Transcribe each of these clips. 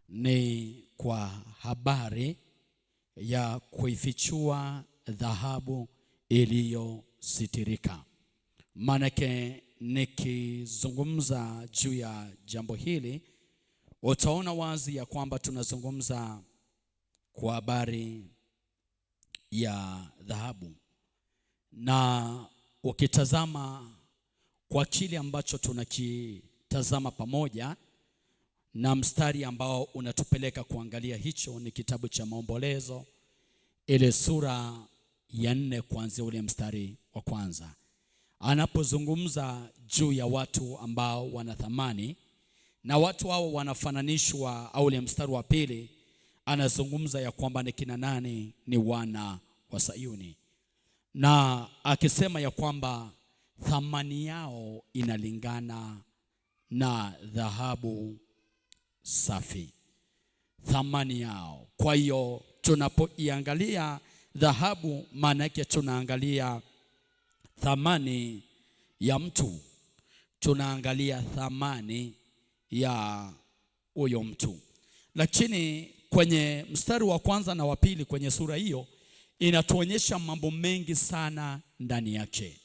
ni kwa habari ya kuifichua dhahabu iliyositirika. Manake nikizungumza juu ya jambo hili, utaona wazi ya kwamba tunazungumza kwa habari ya dhahabu. Na ukitazama kwa kile ambacho tunakitazama pamoja na mstari ambao unatupeleka kuangalia, hicho ni kitabu cha Maombolezo ile sura ya 4 kuanzia ule mstari wa kwanza. Anapozungumza juu ya watu ambao wana thamani, na watu hao wanafananishwa, au ule mstari wa pili anazungumza ya kwamba ni kina nani? Ni wana wa Sayuni, na akisema ya kwamba thamani yao inalingana na dhahabu safi, thamani yao. Kwa hiyo tunapoiangalia dhahabu, maana yake tunaangalia thamani ya mtu, tunaangalia thamani ya huyo mtu. Lakini kwenye mstari wa kwanza na wa pili kwenye sura hiyo inatuonyesha mambo mengi sana ndani yake.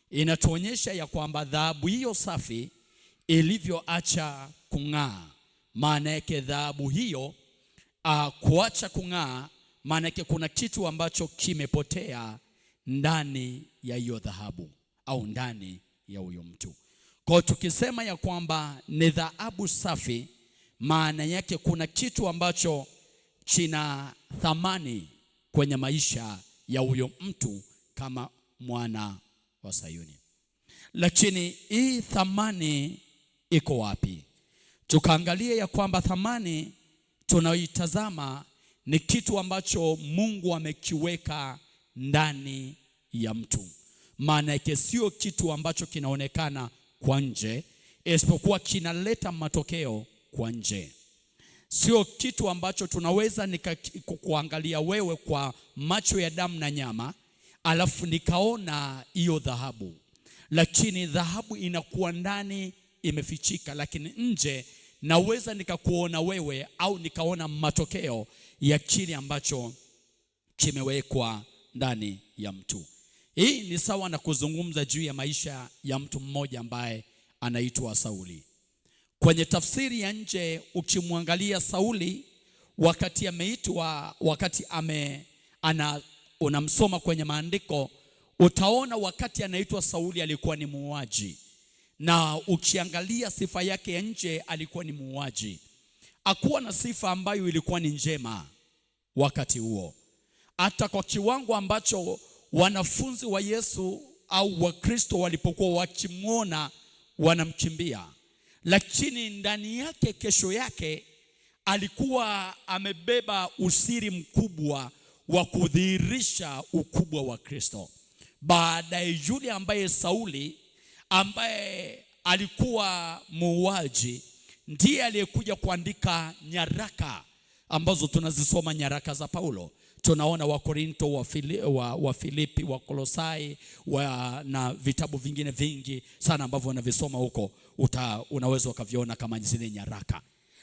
Inatuonyesha ya kwamba dhahabu hiyo safi ilivyoacha kung'aa, maana yake dhahabu hiyo kuacha kung'aa, maana yake kuna kitu ambacho kimepotea ndani ya hiyo dhahabu au ndani ya huyo mtu. Kwa tukisema ya kwamba ni dhahabu safi, maana yake kuna kitu ambacho kina thamani kwenye maisha ya huyo mtu kama mwana wa Sayuni. Lakini hii thamani iko wapi? Tukaangalia ya kwamba thamani tunayoitazama ni kitu ambacho Mungu amekiweka ndani ya mtu. Maana yake sio kitu ambacho kinaonekana kwa nje, isipokuwa kinaleta matokeo kwa nje. Sio kitu ambacho tunaweza kuangalia wewe kwa macho ya damu na nyama alafu nikaona hiyo dhahabu, lakini dhahabu inakuwa ndani imefichika, lakini nje naweza nikakuona wewe au nikaona matokeo ya kile ambacho kimewekwa ndani ya mtu. Hii ni sawa na kuzungumza juu ya maisha ya mtu mmoja ambaye anaitwa Sauli. Kwenye tafsiri ya nje ukimwangalia Sauli wakati ameitwa, wakati unamsoma kwenye maandiko, utaona wakati anaitwa Sauli alikuwa ni muuaji, na ukiangalia sifa yake ya nje alikuwa ni muuaji. Hakuwa na sifa ambayo ilikuwa ni njema wakati huo, hata kwa kiwango ambacho wanafunzi wa Yesu au Wakristo walipokuwa wakimwona wanamkimbia. Lakini ndani yake, kesho yake, alikuwa amebeba usiri mkubwa wa kudhihirisha ukubwa wa Kristo. Baadaye yule ambaye Sauli, ambaye alikuwa muuaji, ndiye aliyekuja kuandika nyaraka ambazo tunazisoma, nyaraka za Paulo. Tunaona Wakorinto, wa Filipi, wa Kolosai, na vitabu vingine vingi sana ambavyo unavisoma huko, unaweza ukaviona kama zile nyaraka.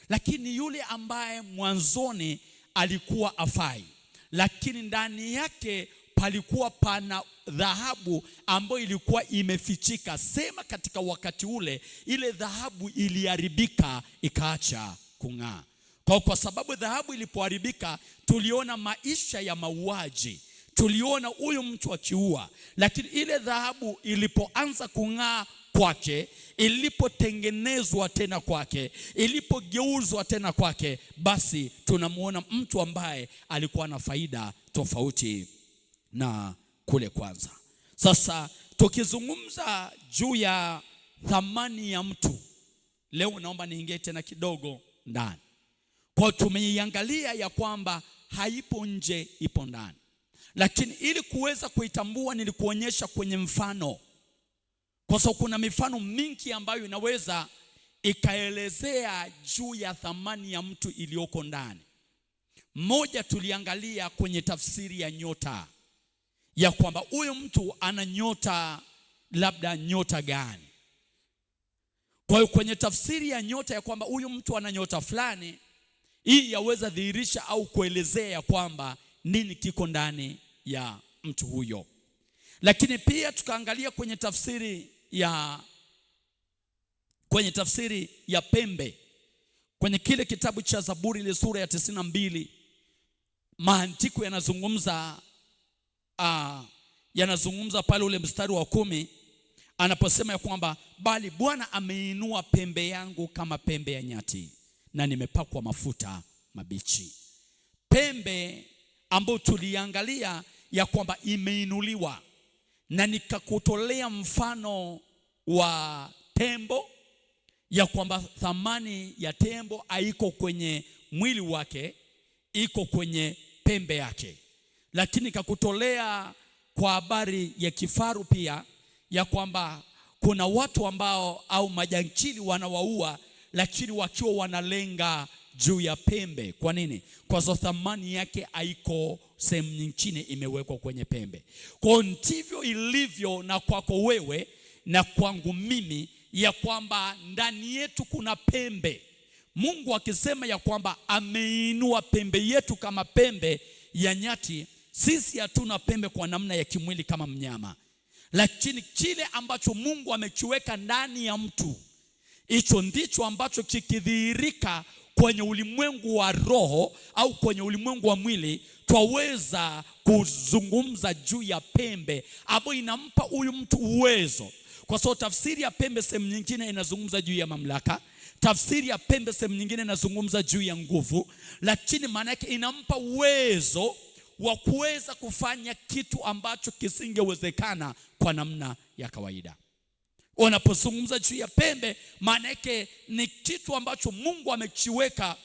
Lakini yule ambaye mwanzoni alikuwa afai, lakini ndani yake palikuwa pana dhahabu ambayo ilikuwa imefichika. Sema katika wakati ule ile dhahabu iliharibika ikaacha kung'aa. Kwa sababu dhahabu ilipoharibika, tuliona maisha ya mauaji, tuliona huyu mtu akiua. Lakini ile dhahabu ilipoanza kung'aa kwake, ilipotengenezwa tena kwake, ilipogeuzwa tena kwake, basi tunamuona mtu ambaye alikuwa na faida tofauti na kule kwanza. Sasa tukizungumza juu ya thamani ya mtu, leo naomba niingie tena kidogo ndani. Kwa tumeiangalia ya kwamba haipo nje, ipo ndani. Lakini ili kuweza kuitambua nilikuonyesha kwenye mfano, kwa sababu kuna mifano mingi ambayo inaweza ikaelezea juu ya thamani ya mtu iliyoko ndani. Mmoja tuliangalia kwenye tafsiri ya nyota, ya kwamba huyo mtu ana nyota, labda nyota gani. Kwa hiyo kwenye tafsiri ya nyota ya kwamba huyu mtu ana nyota fulani, hii yaweza dhihirisha au kuelezea kwamba nini kiko ndani ya mtu huyo. Lakini pia tukaangalia kwenye tafsiri ya pembe kwenye kile kitabu cha Zaburi ile sura ya 92, maandiko yanazungumza pale ule mstari wa 10 anaposema ya kwamba bali Bwana ameinua pembe yangu kama pembe ya nyati na nimepakwa mafuta mabichi. Pembe ambayo tuliangalia ya kwamba imeinuliwa, na nikakutolea mfano wa tembo ya kwamba thamani ya tembo haiko kwenye mwili wake, iko kwenye pembe yake. Lakini nikakutolea kwa habari ya kifaru pia ya kwamba kuna watu ambao au majangili wanawaua, lakini wakiwa wanalenga juu ya pembe. Kwa nini? Kwa sababu thamani yake haiko sehemu nyingine, imewekwa kwenye pembe. Kwa ndivyo ilivyo na kwako wewe na kwangu mimi, ya kwamba ndani yetu kuna pembe. Mungu akisema ya kwamba ameinua pembe yetu kama pembe ya nyati, sisi hatuna pembe kwa namna ya kimwili kama mnyama, lakini kile ambacho Mungu amekiweka ndani ya mtu, hicho ndicho ambacho kikidhihirika kwenye ulimwengu wa roho au kwenye ulimwengu wa mwili, twaweza kuzungumza juu ya pembe ambayo inampa huyu mtu uwezo. Kwa sababu tafsiri ya pembe sehemu nyingine inazungumza juu ya mamlaka, tafsiri ya pembe sehemu nyingine inazungumza juu ya nguvu, lakini maana yake inampa uwezo wa kuweza kufanya kitu ambacho kisingewezekana kwa namna ya kawaida. Unapozungumza juu ya pembe, maana yake ni kitu ambacho Mungu amekiweka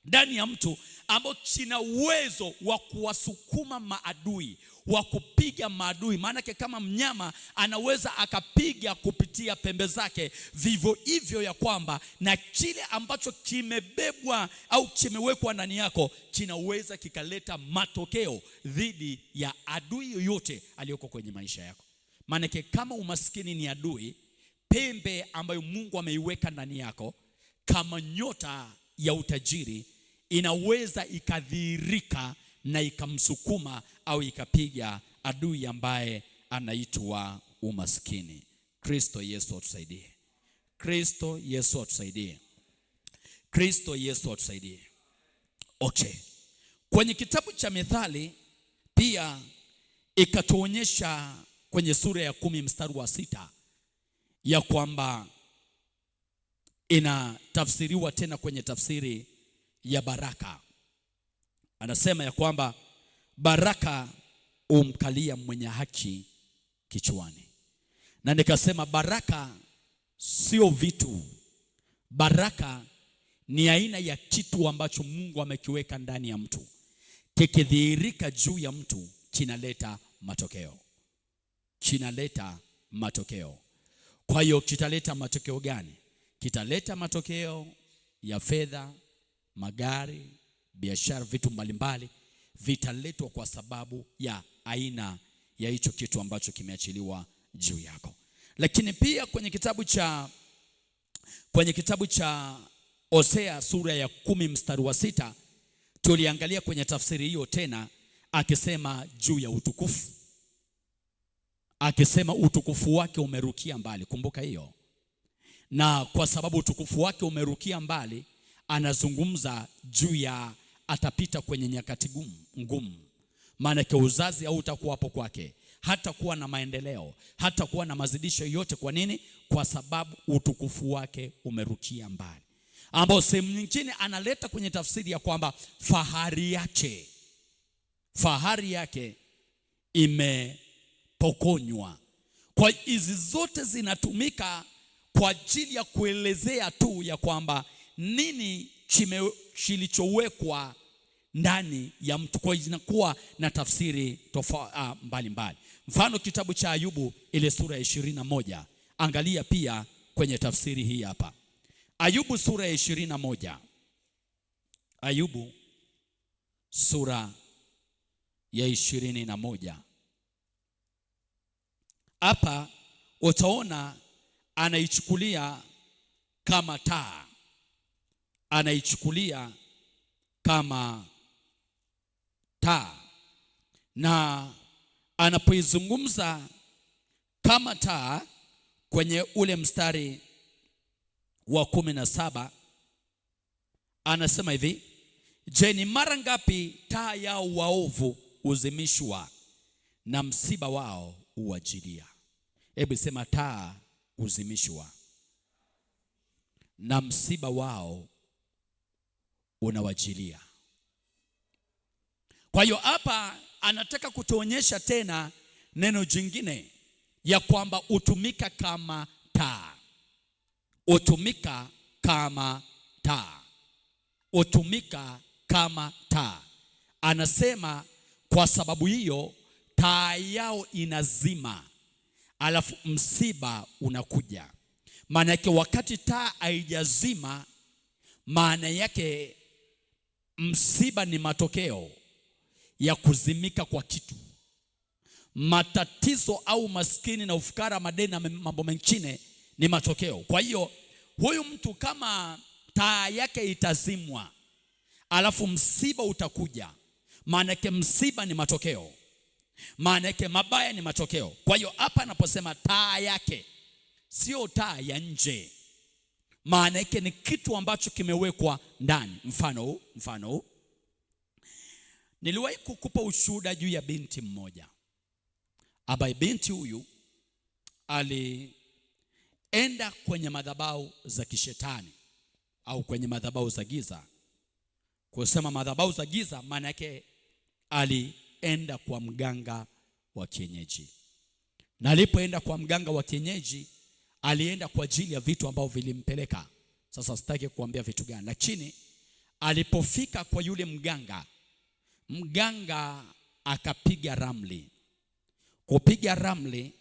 ndani ya mtu ambao kina uwezo wa kuwasukuma maadui, wa kupiga maadui. Maana yake kama mnyama anaweza akapiga kupitia pembe zake, vivyo hivyo ya kwamba na kile ambacho kimebebwa au kimewekwa ndani yako kinaweza kikaleta matokeo dhidi ya adui yoyote aliyoko kwenye maisha yako. Maana yake kama umaskini ni adui, pembe ambayo Mungu ameiweka ndani yako kama nyota ya utajiri inaweza ikadhihirika na ikamsukuma au ikapiga adui ambaye anaitwa umaskini. Kristo Yesu atusaidie. Kristo Yesu atusaidie. Kristo Yesu atusaidie. Okay. Kwenye kitabu cha Mithali pia ikatuonyesha kwenye sura ya 10 mstari wa 6 ya kwamba inatafsiriwa tena kwenye tafsiri ya baraka. Anasema ya kwamba baraka umkalia mwenye haki kichwani. Na nikasema baraka sio vitu. Baraka ni aina ya kitu ambacho Mungu amekiweka ndani ya mtu. Kikidhihirika juu ya mtu kinaleta matokeo. Kinaleta matokeo. Kwa hiyo kitaleta matokeo gani? Kitaleta matokeo ya fedha, magari, biashara, vitu mbalimbali vitaletwa kwa sababu ya aina ya hicho kitu ambacho kimeachiliwa juu yako. Lakini pia kwenye kitabu cha Hosea sura ya 10 mstari wa 6 tuliangalia kwenye tafsiri hiyo tena, akisema juu ya utukufu, akisema utukufu wake umerukia mbali. Kumbuka hiyo. Na kwa sababu utukufu wake umerukia mbali, anazungumza juu ya atapita kwenye nyakati ngumu. Maana kwa uzazi hautakuwa hapo kwake, hata kuwa na maendeleo, hata kuwa na mazidisho yote. Kwa nini? Kwa sababu utukufu wake umerukia mbali, ambao sehemu nyingine analeta kwenye tafsiri ya kwamba fahari yake imepokonywa. Kwa hizi zote zinatumika kwa ajili ya kuelezea tu ya kwamba nini kilichowekwa ndani ya mtu. Kwa hiyo zinakuwa na tafsiri tofauti mbalimbali. Mfano kitabu cha Ayubu ile sura ya 21, angalia pia kwenye tafsiri hii hapa. Ayubu sura ya 21. Ayubu sura ya 21. Hapa utaona anaichukulia kama taa, anaichukulia kama taa. Na anapoizungumza kama taa kwenye ule mstari wa 17 anasema hivi: je, ni mara ngapi taa yao waovu huzimishwa na msiba wao huwajilia? Hebu sema, taa huzimishwa na msiba wao unawajilia. Kwa hiyo hapa anataka kutuonyesha tena neno jingine ya kwamba hutumika kama taa. Hutumika kama taa. Hutumika kama taa. Anasema kwa sababu hiyo taa yao inazima, alafu msiba unakuja. Maana yake wakati taa haijazima, maana yake msiba ni matokeo ya kuzimika kwa kitu. Matatizo au maskini na ufukara, madeni na mambo mengine ni matokeo. Kwa hiyo huyu mtu kama taa yake itazimwa, alafu msiba utakuja, maana yake msiba ni matokeo, maana yake mabaya ni matokeo. Kwa hiyo hapa anaposema taa yake, sio taa ya nje, maana yake ni kitu ambacho kimewekwa ndani. Mfano niliwahi kukupa ushuhuda juu ya binti mmoja ambaye binti huyu alienda kwenye madhabahu za kishetani au kwenye madhabahu za giza. Kusema madhabahu za giza, maana yake alienda kwa mganga wa kienyeji, na alipoenda kwa mganga wa kienyeji alienda kwa ajili ya vitu ambavyo vilimpeleka. Sasa sitaki kuambia vitu gani, lakini alipofika kwa yule mganga akapiga ramli. Kupiga ramli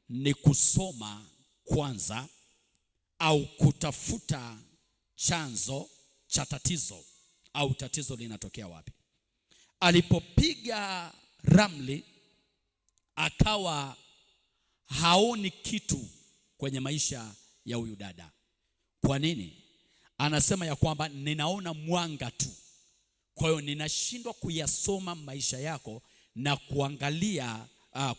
ni kusoma kwanza au kutafuta chanzo cha tatizo au tatizo linatokea wapi. Alipopiga ramli akawa haoni kitu kwenye maisha ya huyu dada. Kwa nini? Anasema ya kwamba ninaona mwanga tu. Kwa hiyo ninashindwa kuyasoma maisha yako na kuangalia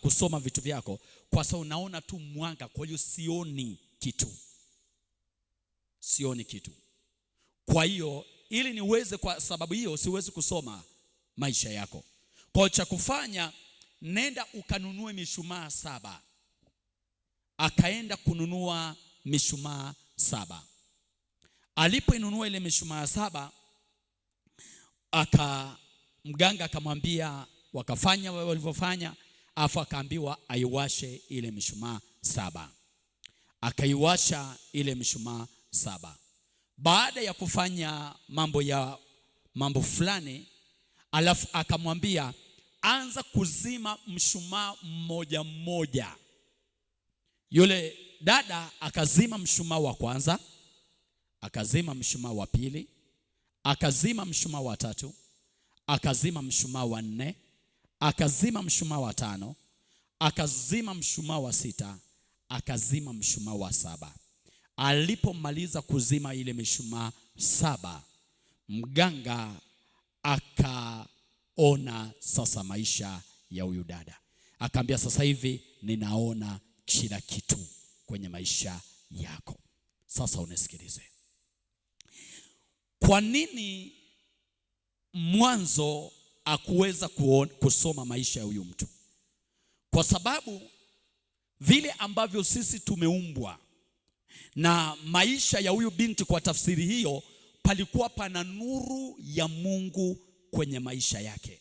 kusoma vitu vyako, kwa sababu naona tu mwanga, kwa hiyo sioni kitu. Kwa hiyo ili niweze, kwa sababu hiyo siwezi kusoma maisha yako. Kwa cha kufanya, nenda ukanunue mishumaa 7. Akaenda kununua mishumaa 7. Alipoinunua ile mishumaa 7, mganga akamwambia, wakafanya wao walivyofanya, afu akaambiwa aiwashe ile mishumaa 7. Akaiwasha ile mishumaa 7. Baada ya kufanya mambo fulani, alafu akamwambia anza kuzima mshumaa mmoja mmoja. Yule dada akazima mshumaa wa kwanza, akazima mshumaa wa pili, akazima mshumaa wa tatu, akazima mshumaa wa 4, akazima mshumaa wa 5, akazima mshumaa wa 6, akazima mshumaa wa 7. Alipomaliza kuzima ile mishumaa 7, mganga akaona sasa maisha ya huyu dada. Akaambia, sasa hivi ninaona kila kitu kwenye maisha yako. Sasa unisikilize. Kwa nini mwanzo akuweza kusoma maisha ya huyu mtu? Kwa sababu vile ambavyo sisi tumeumbwa na maisha ya huyu binti, kwa tafsiri hiyo palikuwa pana nuru ya Mungu kwenye maisha yake.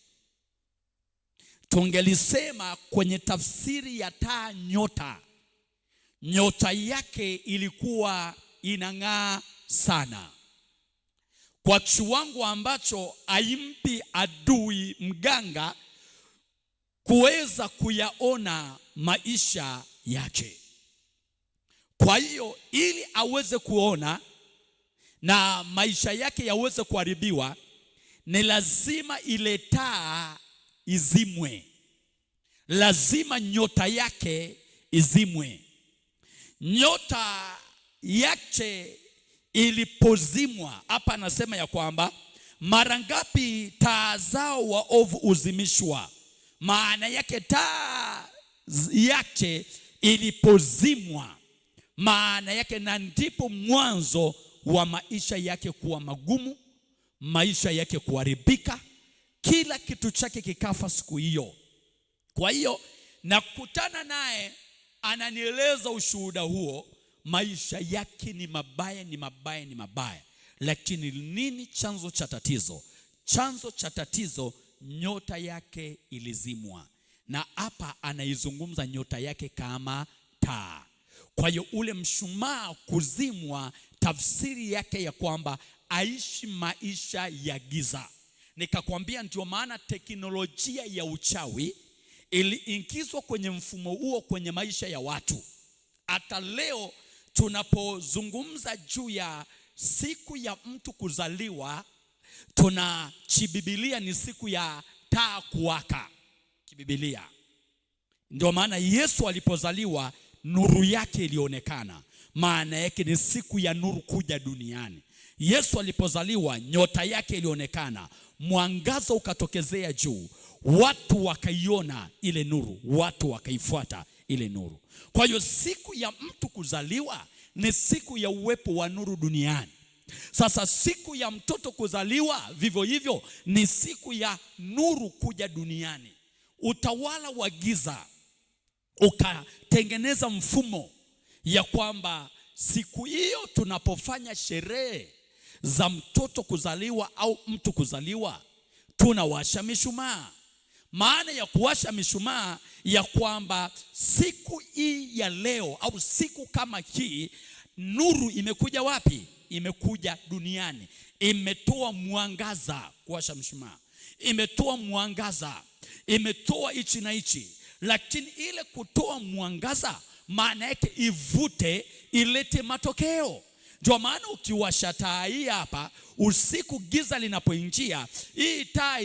Tungelisema kwenye tafsiri ya taa, nyota yake ilikuwa inang'aa sana, kwa kiwango ambacho haimpi adui mganga kuweza kuyaona maisha yake. Kwa hiyo ili aweze kuona na maisha yake yaweze kuharibiwa, ni lazima ile taa izimwe, lazima nyota yake izimwe. Nyota yake ilipozimwa, hapa anasema ya kwamba mara ngapi taa zao waovu uzimishwa? Maana yake taa yake ilipozimwa, maana yake na ndipo mwanzo wa maisha yake kuwa magumu, maisha yake kuharibika, kila kitu chake kikafa siku hiyo. Kwa hiyo nakutana naye, ananieleza ushuhuda huo, maisha yake ni mabaya, ni mabaya, ni mabaya. Lakini nini chanzo cha tatizo? Chanzo cha tatizo, nyota yake ilizimwa. Na hapa anaizungumza nyota yake kama taa. Kwa hiyo ule mshumaa kuzimwa, tafsiri yake ya kwamba aishi maisha ya giza. Nikakwambia ndio maana teknolojia ya uchawi iliingizwa kwenye mfumo huo kwenye maisha ya watu. Hata leo tunapozungumza juu ya siku ya mtu kuzaliwa, kibibilia ni siku ya taa kuwaka kibibilia. Ndio maana Yesu alipozaliwa nuru yake ilionekana, maana yake ni siku ya nuru kuja duniani. Yesu alipozaliwa nyota yake ilionekana, mwangaza ukatokezea juu, watu wakaiona ile nuru, watu wakaifuata ile nuru. Kwa hiyo siku ya mtu kuzaliwa ni siku ya uwepo wa nuru duniani. Sasa siku ya mtoto kuzaliwa vivyo hivyo ni siku ya nuru kuja duniani. Utawala wa giza ukatengeneza mfumo ya kwamba siku hiyo tunapofanya sherehe za mtoto kuzaliwa au mtu kuzaliwa, tunawasha mishumaa. Maana ya kuwasha mishumaa ya kwamba siku hii ya leo au siku kama hii, nuru imekuja wapi? Imekuja duniani, imetoa mwangaza. Kuwasha mshumaa imetoa mwangaza, imetoa hichi na hichi. Lakini ile kutoa mwangaza maana yake ivute, ilete matokeo. Ndio maana ukiwasha taa hii hapa usiku, giza linapoingia, hii taa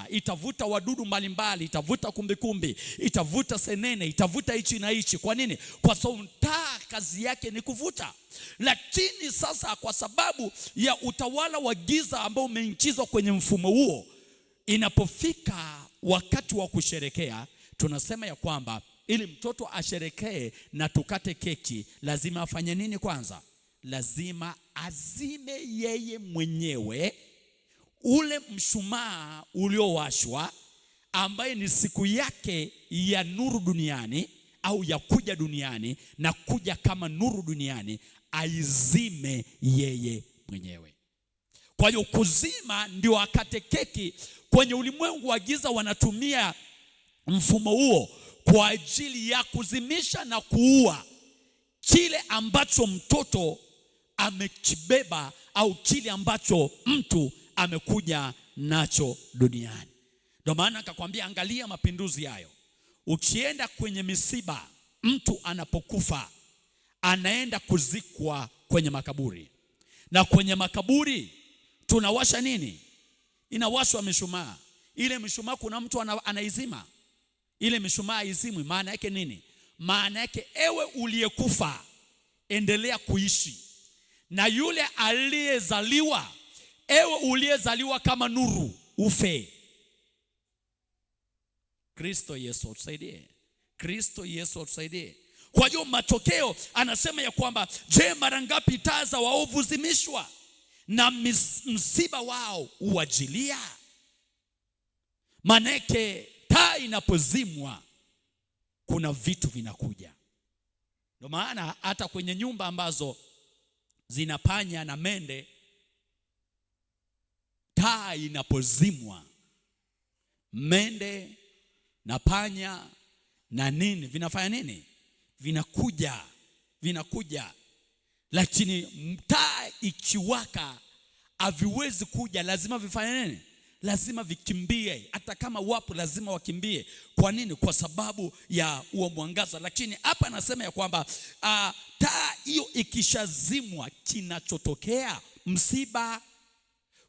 itavuta wadudu mbalimbali, itavuta kumbikumbi, itavuta senene, itavuta hichi na hichi. Kwa nini? Kwa sababu taa kazi yake ni kuvuta. Lakini sasa kwa sababu ya utawala wa giza ambao umeingizwa kwenye mfumo huo, inapofika wakati wa kusherekea, tunasema ya kwamba ili mtoto asherekee na tukate keki, lazima afanye nini kwanza? Lazima azime yeye mwenyewe ule mshumaa uliowashwa, ambaye ni siku yake ya nuru duniani au ya kuja duniani na kuja kama nuru duniani, aizime yeye mwenyewe. Kwa hiyo kuzima ndio akate keki. Kwenye ulimwengu wa giza wanatumia mfumo huo kwa ajili ya kuzimisha na kuua kile ambacho mtoto amekibeba au kile ambacho mtu amekuja nacho duniani. Ndio maana akakwambia, angalia mapinduzi hayo. Ukienda kwenye misiba, mtu anapokufa anaenda kuzikwa kwenye makaburi, na kwenye makaburi tunawasha nini? Inawashwa mishumaa. Ile mishumaa kuna mtu anaizima. Ile mishumaa izimwi. Maana yake nini? Maana yake ewe uliyekufa, endelea kuishi, na yule aliyezaliwa, ewe uliyezaliwa kama nuru, ufe. Kristo Yesu atusaidie. Kristo Yesu atusaidie. Kwa hiyo matokeo anasema ya kwamba, je, mara ngapi taa za waovu zimishwa na msiba wao uwajilia? Manake taa inapozimwa kuna vitu vinakuja. Ndio maana hata kwenye nyumba ambazo zina panya na mende, taa inapozimwa, mende na panya na nini vinafanya nini? Vinakuja. Lakini taa ikiwaka haviwezi kuja, lazima vifanye nini? Lazima vikimbie. Hata kama wapo lazima wakimbie. Kwa nini? Kwa sababu ya huo mwangaza. Lakini hapa anasema ya kwamba taa hiyo ikishazimwa, kinachotokea msiba.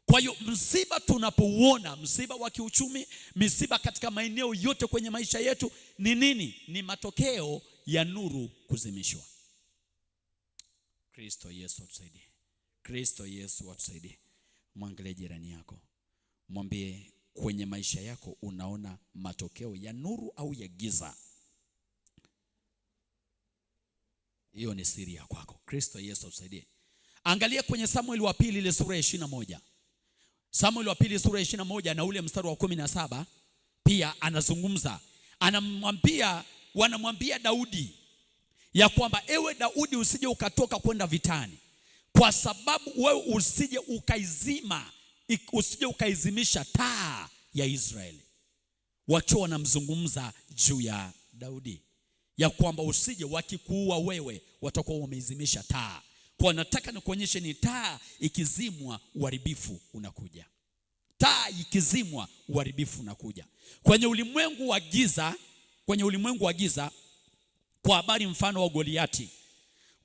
Kwa hiyo msiba tunapouona, msiba wa kiuchumi, msiba katika maeneo yote kwenye maisha yetu, ni nini? Ni matokeo ya nuru kuzimishwa. Kristo Yesu atusaidie. Kristo Yesu atusaidie. Mwangalie jirani yako, mwambie, kwenye maisha yako unaona matokeo ya nuru au ya giza? Hiyo ni siri ya kwako. Kristo Yesu usaidie. Angalia kwenye Samueli wa pili ile sura ya 21. Samueli wa pili sura ya 21 na ule mstari wa 17 pia anazungumza. Wanamwambia Daudi ya kwamba, ewe Daudi, usije ukatoka kwenda vitani, kwa sababu wewe usije ukaizimisha taa ya Israeli. Wakiwa wanamzungumza juu ya Daudi ya kwamba usije, wakikuua wewe watakuwa wameizimisha taa. Kwa nataka nikuonyeshe ni taa ikizimwa uharibifu unakuja. Taa ikizimwa uharibifu unakuja. Kwenye ulimwengu wa giza, kwa habari mfano wa Goliati.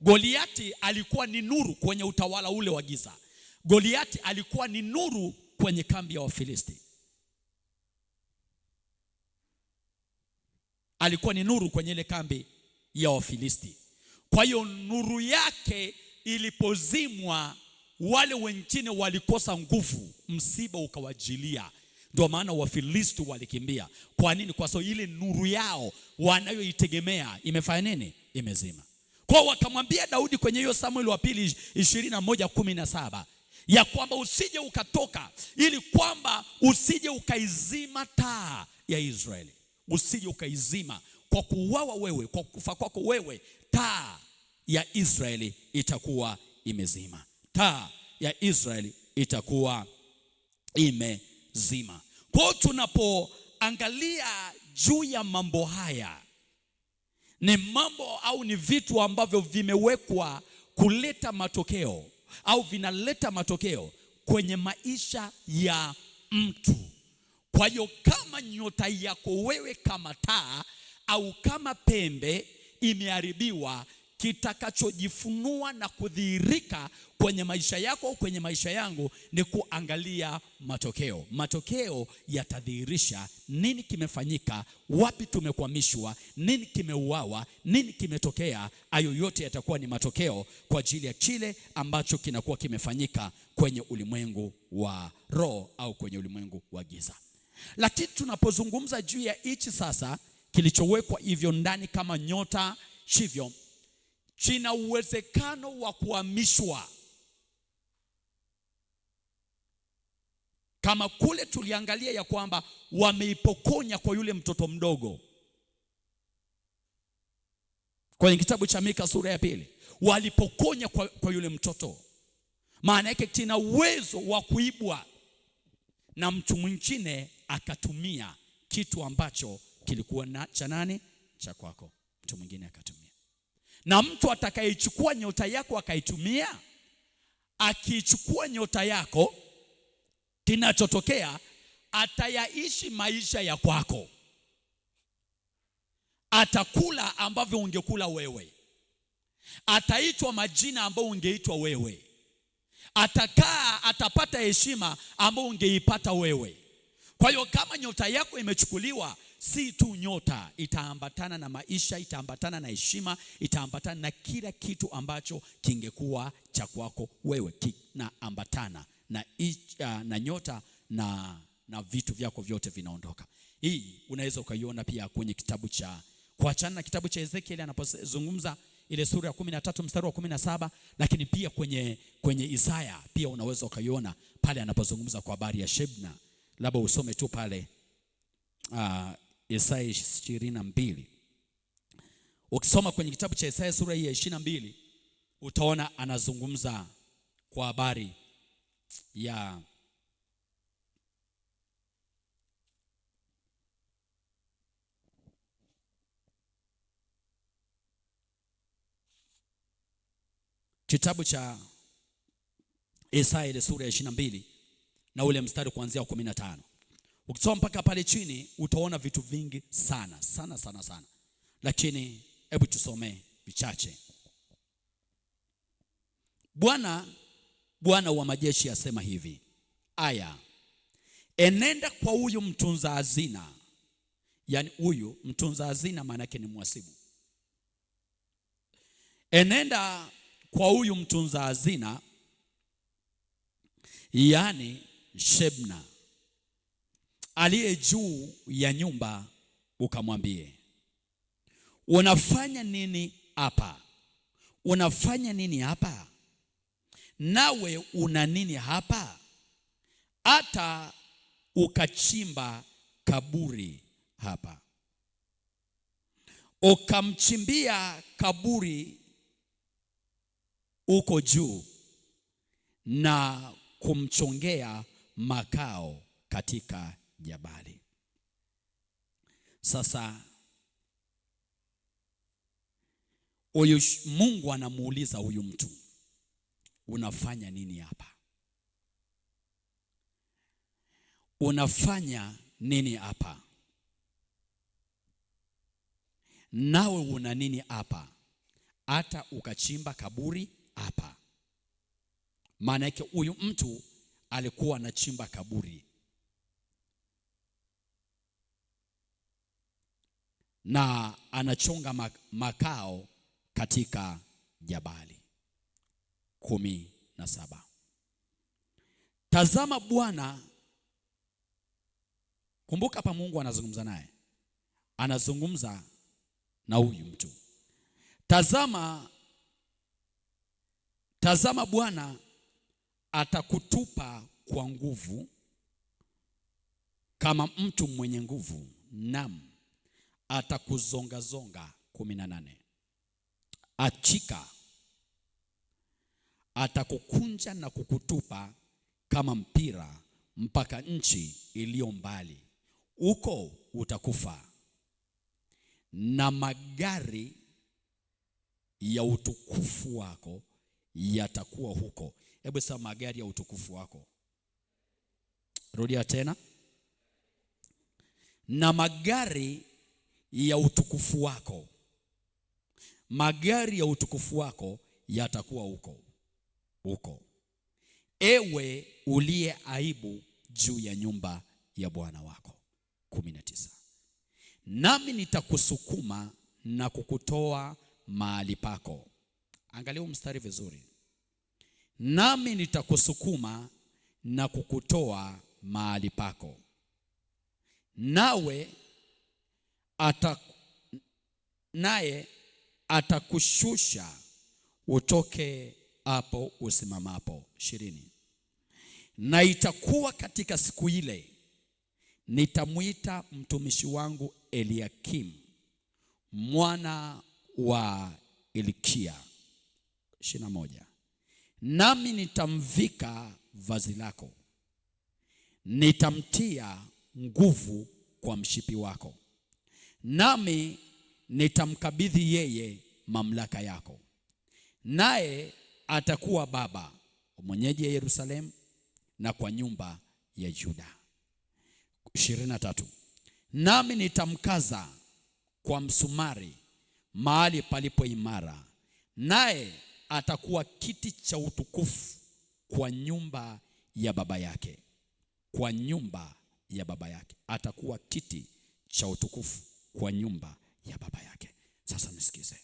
Goliati alikuwa ni nuru kwenye utawala ule wa giza. Goliati alikuwa ni nuru kwenye kambi ya Wafilisti. Alikuwa ni nuru kwenye ile kambi ya Wafilisti. Kwa hiyo nuru yake ilipozimwa, wale wengine walikosa nguvu, msiba ukawajilia. Ndio maana Wafilisti walikimbia. Kwa nini? Kwa sababu ile nuru yao wanayoitegemea imefanya nini? Imezima. Kwa wakamwambia Daudi kwenye hiyo Samueli wa pili 21:17 ya kwamba usije ukatoka, ili kwamba usije ukaizima taa ya Israeli. Usije ukaizima. Kwa kuuawa wewe, kwa kufa kwako wewe, taa ya Israeli itakuwa imezima. Taa ya Israeli itakuwa imezima. Kwa tunapoangalia juu ya mambo haya, ni mambo au ni vitu ambavyo vimewekwa kuleta matokeo au vinaleta matokeo kwenye maisha ya mtu. Kwa hiyo kama nyota yako wewe kama taa au kama pembe imeharibiwa, kitakachojifunua na kudhihirika kwenye maisha yako au kwenye maisha yangu ni kuangalia matokeo. Matokeo yatadhihirisha nini kimefanyika, wapi tumekwamishwa, nini kimeuawa, nini kimetokea. Hayo yote yatakuwa ni matokeo kwa ajili ya kile ambacho kinakuwa kimefanyika kwenye ulimwengu wa roho au kwenye ulimwengu wa giza. Lakini tunapozungumza juu ya hichi sasa kilichowekwa hivyo ndani kama nyota, hivyo kina uwezekano wa kuhamishwa. Kama kule tuliangalia ya kwamba wameipokonya kwa yule mtoto mdogo kwenye kitabu cha Mika sura ya 2, walipokonya kwa yule mtoto. Maana yake kina uwezo wa kuibwa na mtu mwingine akatumia kitu ambacho kilikuwa na cha nani? Cha kwako. Mtu mwingine akatumia. Na mtu atakayechukua nyota yako akaitumia, akichukua nyota yako, kinachotokea atayaishi maisha ya kwako. Atakula ambavyo ungekula wewe. Ataitwa majina ambayo ungeitwa wewe. Atapata heshima ambayo ungeipata wewe. Kwa hiyo kama nyota yako imechukuliwa, si tu nyota, itaambatana na maisha, itaambatana na heshima, itaambatana na kila kitu ambacho kingekuwa cha kwako wewe. Kinaambatana na nyota na vitu vyako vyote vinaondoka. Hii unaweza ukaiona pia kwenye kitabu cha kuachana na kitabu cha Ezekiel anapozungumza ile sura ya 13 mstari wa 17, lakini pia kwenye Isaya pia unaweza ukaiona pale anapozungumza kwa habari ya Shebna. Labda usome tu pale Isaya 22. Ukisoma kwenye kitabu cha Isaya sura ya 22 utaona anazungumza kwa habari ya kitabu cha Isaya ile sura ya 22 na ule mstari kuanzia 15. Ukisoma mpaka pale chini utaona vitu vingi sana. Lakini hebu tusome vichache. Bwana wa majeshi asema hivi. Aya, enenda kwa huyu mtunza hazina. Yaani huyu mtunza hazina maana yake ni mhasibu. Enenda kwa huyu mtunza hazina yaani Shebna, aliye juu ya nyumba, ukamwambie, unafanya nini hapa? Unafanya nini hapa? Nawe una nini hapa? Hata ukachimba kaburi hapa, ukamchimbia kaburi uko juu, na kumchongea makao katika jabali. Sasa huyu Mungu anamuuliza huyu mtu, unafanya nini hapa? Unafanya nini hapa? Nawe una nini hapa? Hata ukachimba kaburi hapa. Maana yake huyu mtu alikuwa anachimba kaburi na anachonga makao katika jabali. 17. Tazama Bwana, kumbuka hapa Mungu anazungumza naye, anazungumza na huyu mtu. Tazama Bwana atakutupa kwa nguvu kama mtu mwenye nguvu, naam, atakuzongazonga. 18. Achika, atakukunja na kukutupa kama mpira mpaka nchi iliyo mbali, huko utakufa, na magari ya utukufu wako yatakuwa huko. Hebu sema magari ya utukufu wako. Rudia tena. Na magari ya utukufu wako, magari ya utukufu wako yatakuwa huko. Ewe uliye aibu juu ya nyumba ya Bwana wako. 19. Nami nitakusukuma na kukutoa mahali pako. Angalia mstari vizuri. Nami nitakusukuma na kukutoa mahali pako, naye atakushusha utoke hapo usimamapo. 20. Na itakuwa katika siku ile, nitamwita mtumishi wangu Eliakim mwana wa Hilkia. 21. Nami nitamvika vazi lako, nitamtia nguvu kwa mshipi wako, nami nitamkabidhi yeye mamlaka yako, naye atakuwa baba mwenyeji ya Yerusalemu na kwa nyumba ya Yuda. 23. Nami nitamkaza kwa msumari mahali palipo imara, naye atakuwa kiti cha utukufu kwa nyumba ya baba yake. Kwa nyumba ya baba yake atakuwa kiti cha utukufu kwa nyumba ya baba yake. Sasa nisikize,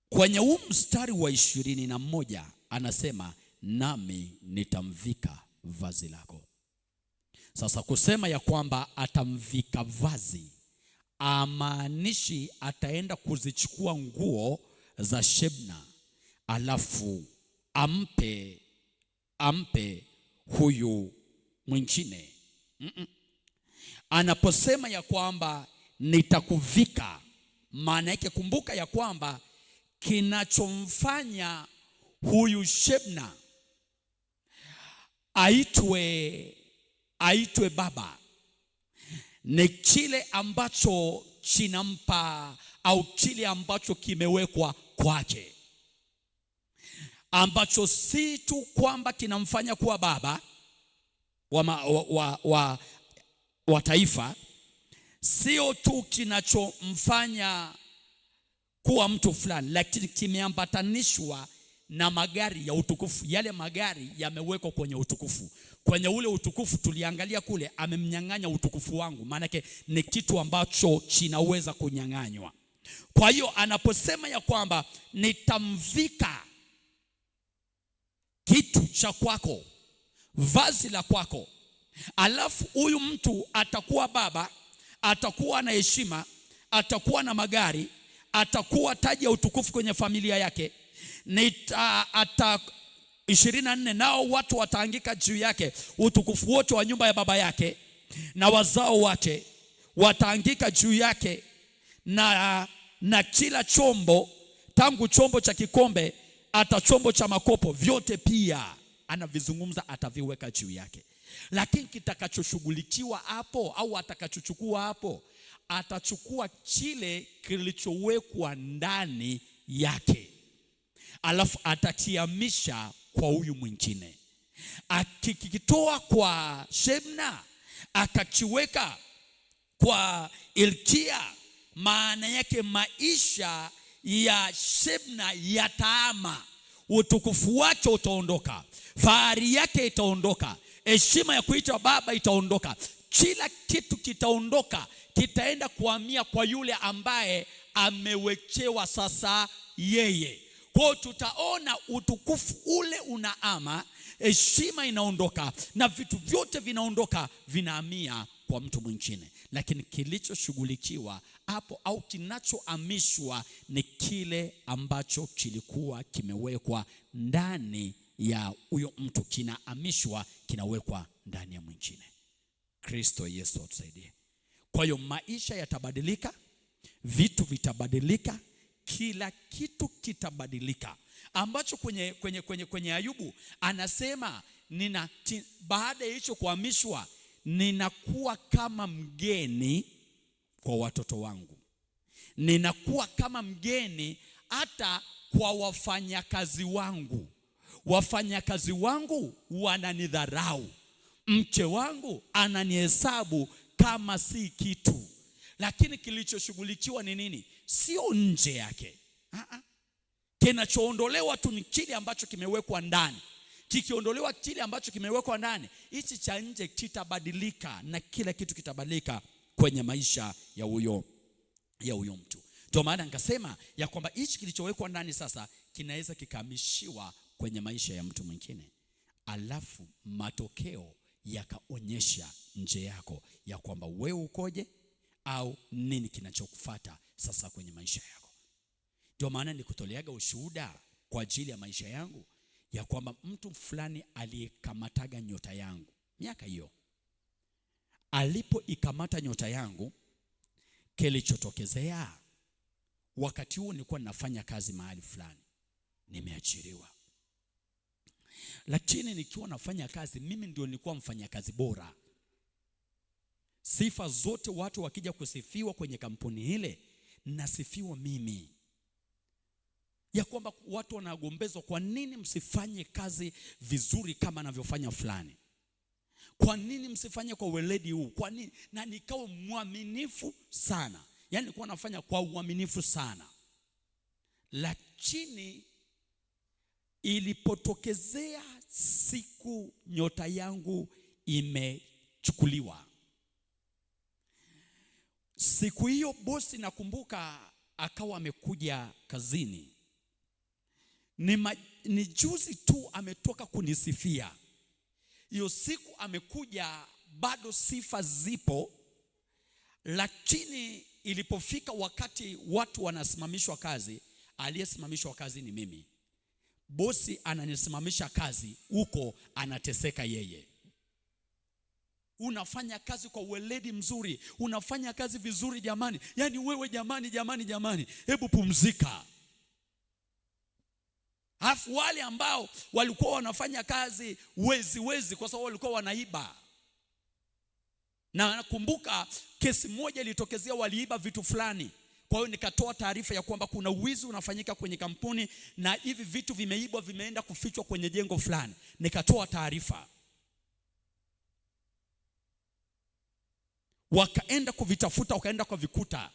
kwenye huu mstari wa 21 anasema nami nitamvika vazi lako. Sasa kusema ya kwamba atamvika vazi, amaanishi ataenda kuzichukua nguo za Shebna alafu ampe huyu mwingine. Anaposema ya kwamba nitakuvika, maana yake kumbuka ya kwamba kinachomfanya huyu Shebna aitwe baba ni kile ambacho kinampa au kile ambacho kimewekwa kwake, ambacho si tu kwamba kinamfanya kuwa baba wa taifa, sio tu kinachomfanya kuwa mtu fulani, lakini kimeambatanishwa na magari ya utukufu. Yale magari yamewekwa kwenye utukufu. Kwenye ule utukufu tuliangalia kule, amemnyang'anya utukufu wangu, maana yake ni kitu ambacho kinaweza kunyang'anywa. Kwa hiyo anaposema ya kwamba nitamvika kitu cha kwako, vazi la kwako. Alafu huyu mtu atakuwa baba, atakuwa na heshima, atakuwa na magari, atakuwa taji ya utukufu kwenye familia yake. 24 nao watu wataangika juu yake, utukufu wote wa nyumba ya baba yake na wazao wake wataangika juu yake, na kila chombo, tangu chombo cha kikombe hata chombo cha makopo, vyote pia anavizungumza ataviweka juu yake. Lakini kitakachoshughulikiwa hapo au atakachochukua hapo, atachukua kile kilichowekwa ndani yake, alafu atakihamisha kwa huyu mwingine. Akikitoa kwa Shebna akakiweka kwa Hilkia, maana yake maisha ya Shebna yataama, utukufu wake utaondoka, fahari yake itaondoka, heshima ya kuitwa baba itaondoka, kila kitu kitaondoka, kitaenda kuhamia kwa yule ambaye amewekewa sasa yeye. Kwa tutaona utukufu ule unaama, heshima inaondoka, na vitu vyote vinaondoka, vinahamia kwa mtu mwingine. Lakini kilichoshughulikiwa hapo au kinachohamishwa ni kile ambacho kilikuwa kimewekwa ndani ya huyo mtu, kinahamishwa, kinawekwa ndani ya mwingine. Kristo Yesu atusaidie. Kwa hiyo maisha yatabadilika, vitu vitabadilika, kila kitu kitabadilika, ambacho kwenye Ayubu anasema baada ya hicho kuhamishwa, ninakuwa kama mgeni kwa watoto wangu, ninakuwa kama mgeni hata kwa wafanyakazi wangu. Wafanyakazi wangu wananidharau, mke wangu ananihesabu kama si kitu. Lakini kilichoshughulikiwa ni nini? Sio nje yake. Kinachoondolewa tu ni kile ambacho kimewekwa ndani. Kikiondolewa kile ambacho kimewekwa ndani, hichi cha nje kitabadilika, na kila kitu kitabadilika kwenye maisha ya huyo mtu. Ndio maana nikasema ya kwamba hichi kilichowekwa ndani sasa kinaweza kikahamishiwa kwenye maisha ya mtu mwingine, alafu matokeo yakaonyesha nje yako ya kwamba wewe ukoje au nini kinachokufuata sasa kwenye maisha yako. Ndio maana nikutoleaga ushuhuda kwa ajili ya maisha yangu ya kwamba mtu fulani aliyekamataga nyota yangu miaka hiyo, alipoikamata nyota yangu, kilichotokezea wakati huo nilikuwa ninafanya kazi mahali fulani, nimeachiriwa. Lakini nikiwa nafanya kazi, mimi ndio nilikuwa mfanyakazi bora. Sifa zote watu wakija kusifiwa kwenye kampuni ile, nasifiwa mimi. Ya kwamba watu wanagombezwa, kwa nini msifanye kazi vizuri kama anavyofanya fulani? Kwa nini msifanye kwa weledi huu? Kwa nini? Na nikawa mwaminifu sana. Yaani nilikuwa nafanya kwa uaminifu sana. Lakini ilipotokezea siku nyota yangu imechukuliwa, siku hiyo bosi nakumbuka akawa amekuja kazini. Ni juzi tu ametoka kunisifia. Hiyo siku amekuja, bado sifa zipo, lakini ilipofika wakati watu wanasimamishwa kazi, aliyesimamishwa kazi ni mimi. Bosi ananisimamisha kazi, huko anateseka yeye. Unafanya kazi kwa weledi mzuri, unafanya kazi vizuri jamani. Yaani wewe jamani, hebu pumzika. Alafu wale ambao walikuwa wanafanya kazi wezi kwa sababu walikuwa wanaiba. Na nakumbuka kesi moja ilitokezea, waliiba vitu fulani. Kwa hiyo nikatoa taarifa ya kwamba kuna wizi unafanyika kwenye kampuni na hivi vitu vimeibwa, vimeenda kufichwa kwenye jengo fulani. Nikatoa taarifa. Wakaenda kuvitafuta, wakaenda kwa vikuta,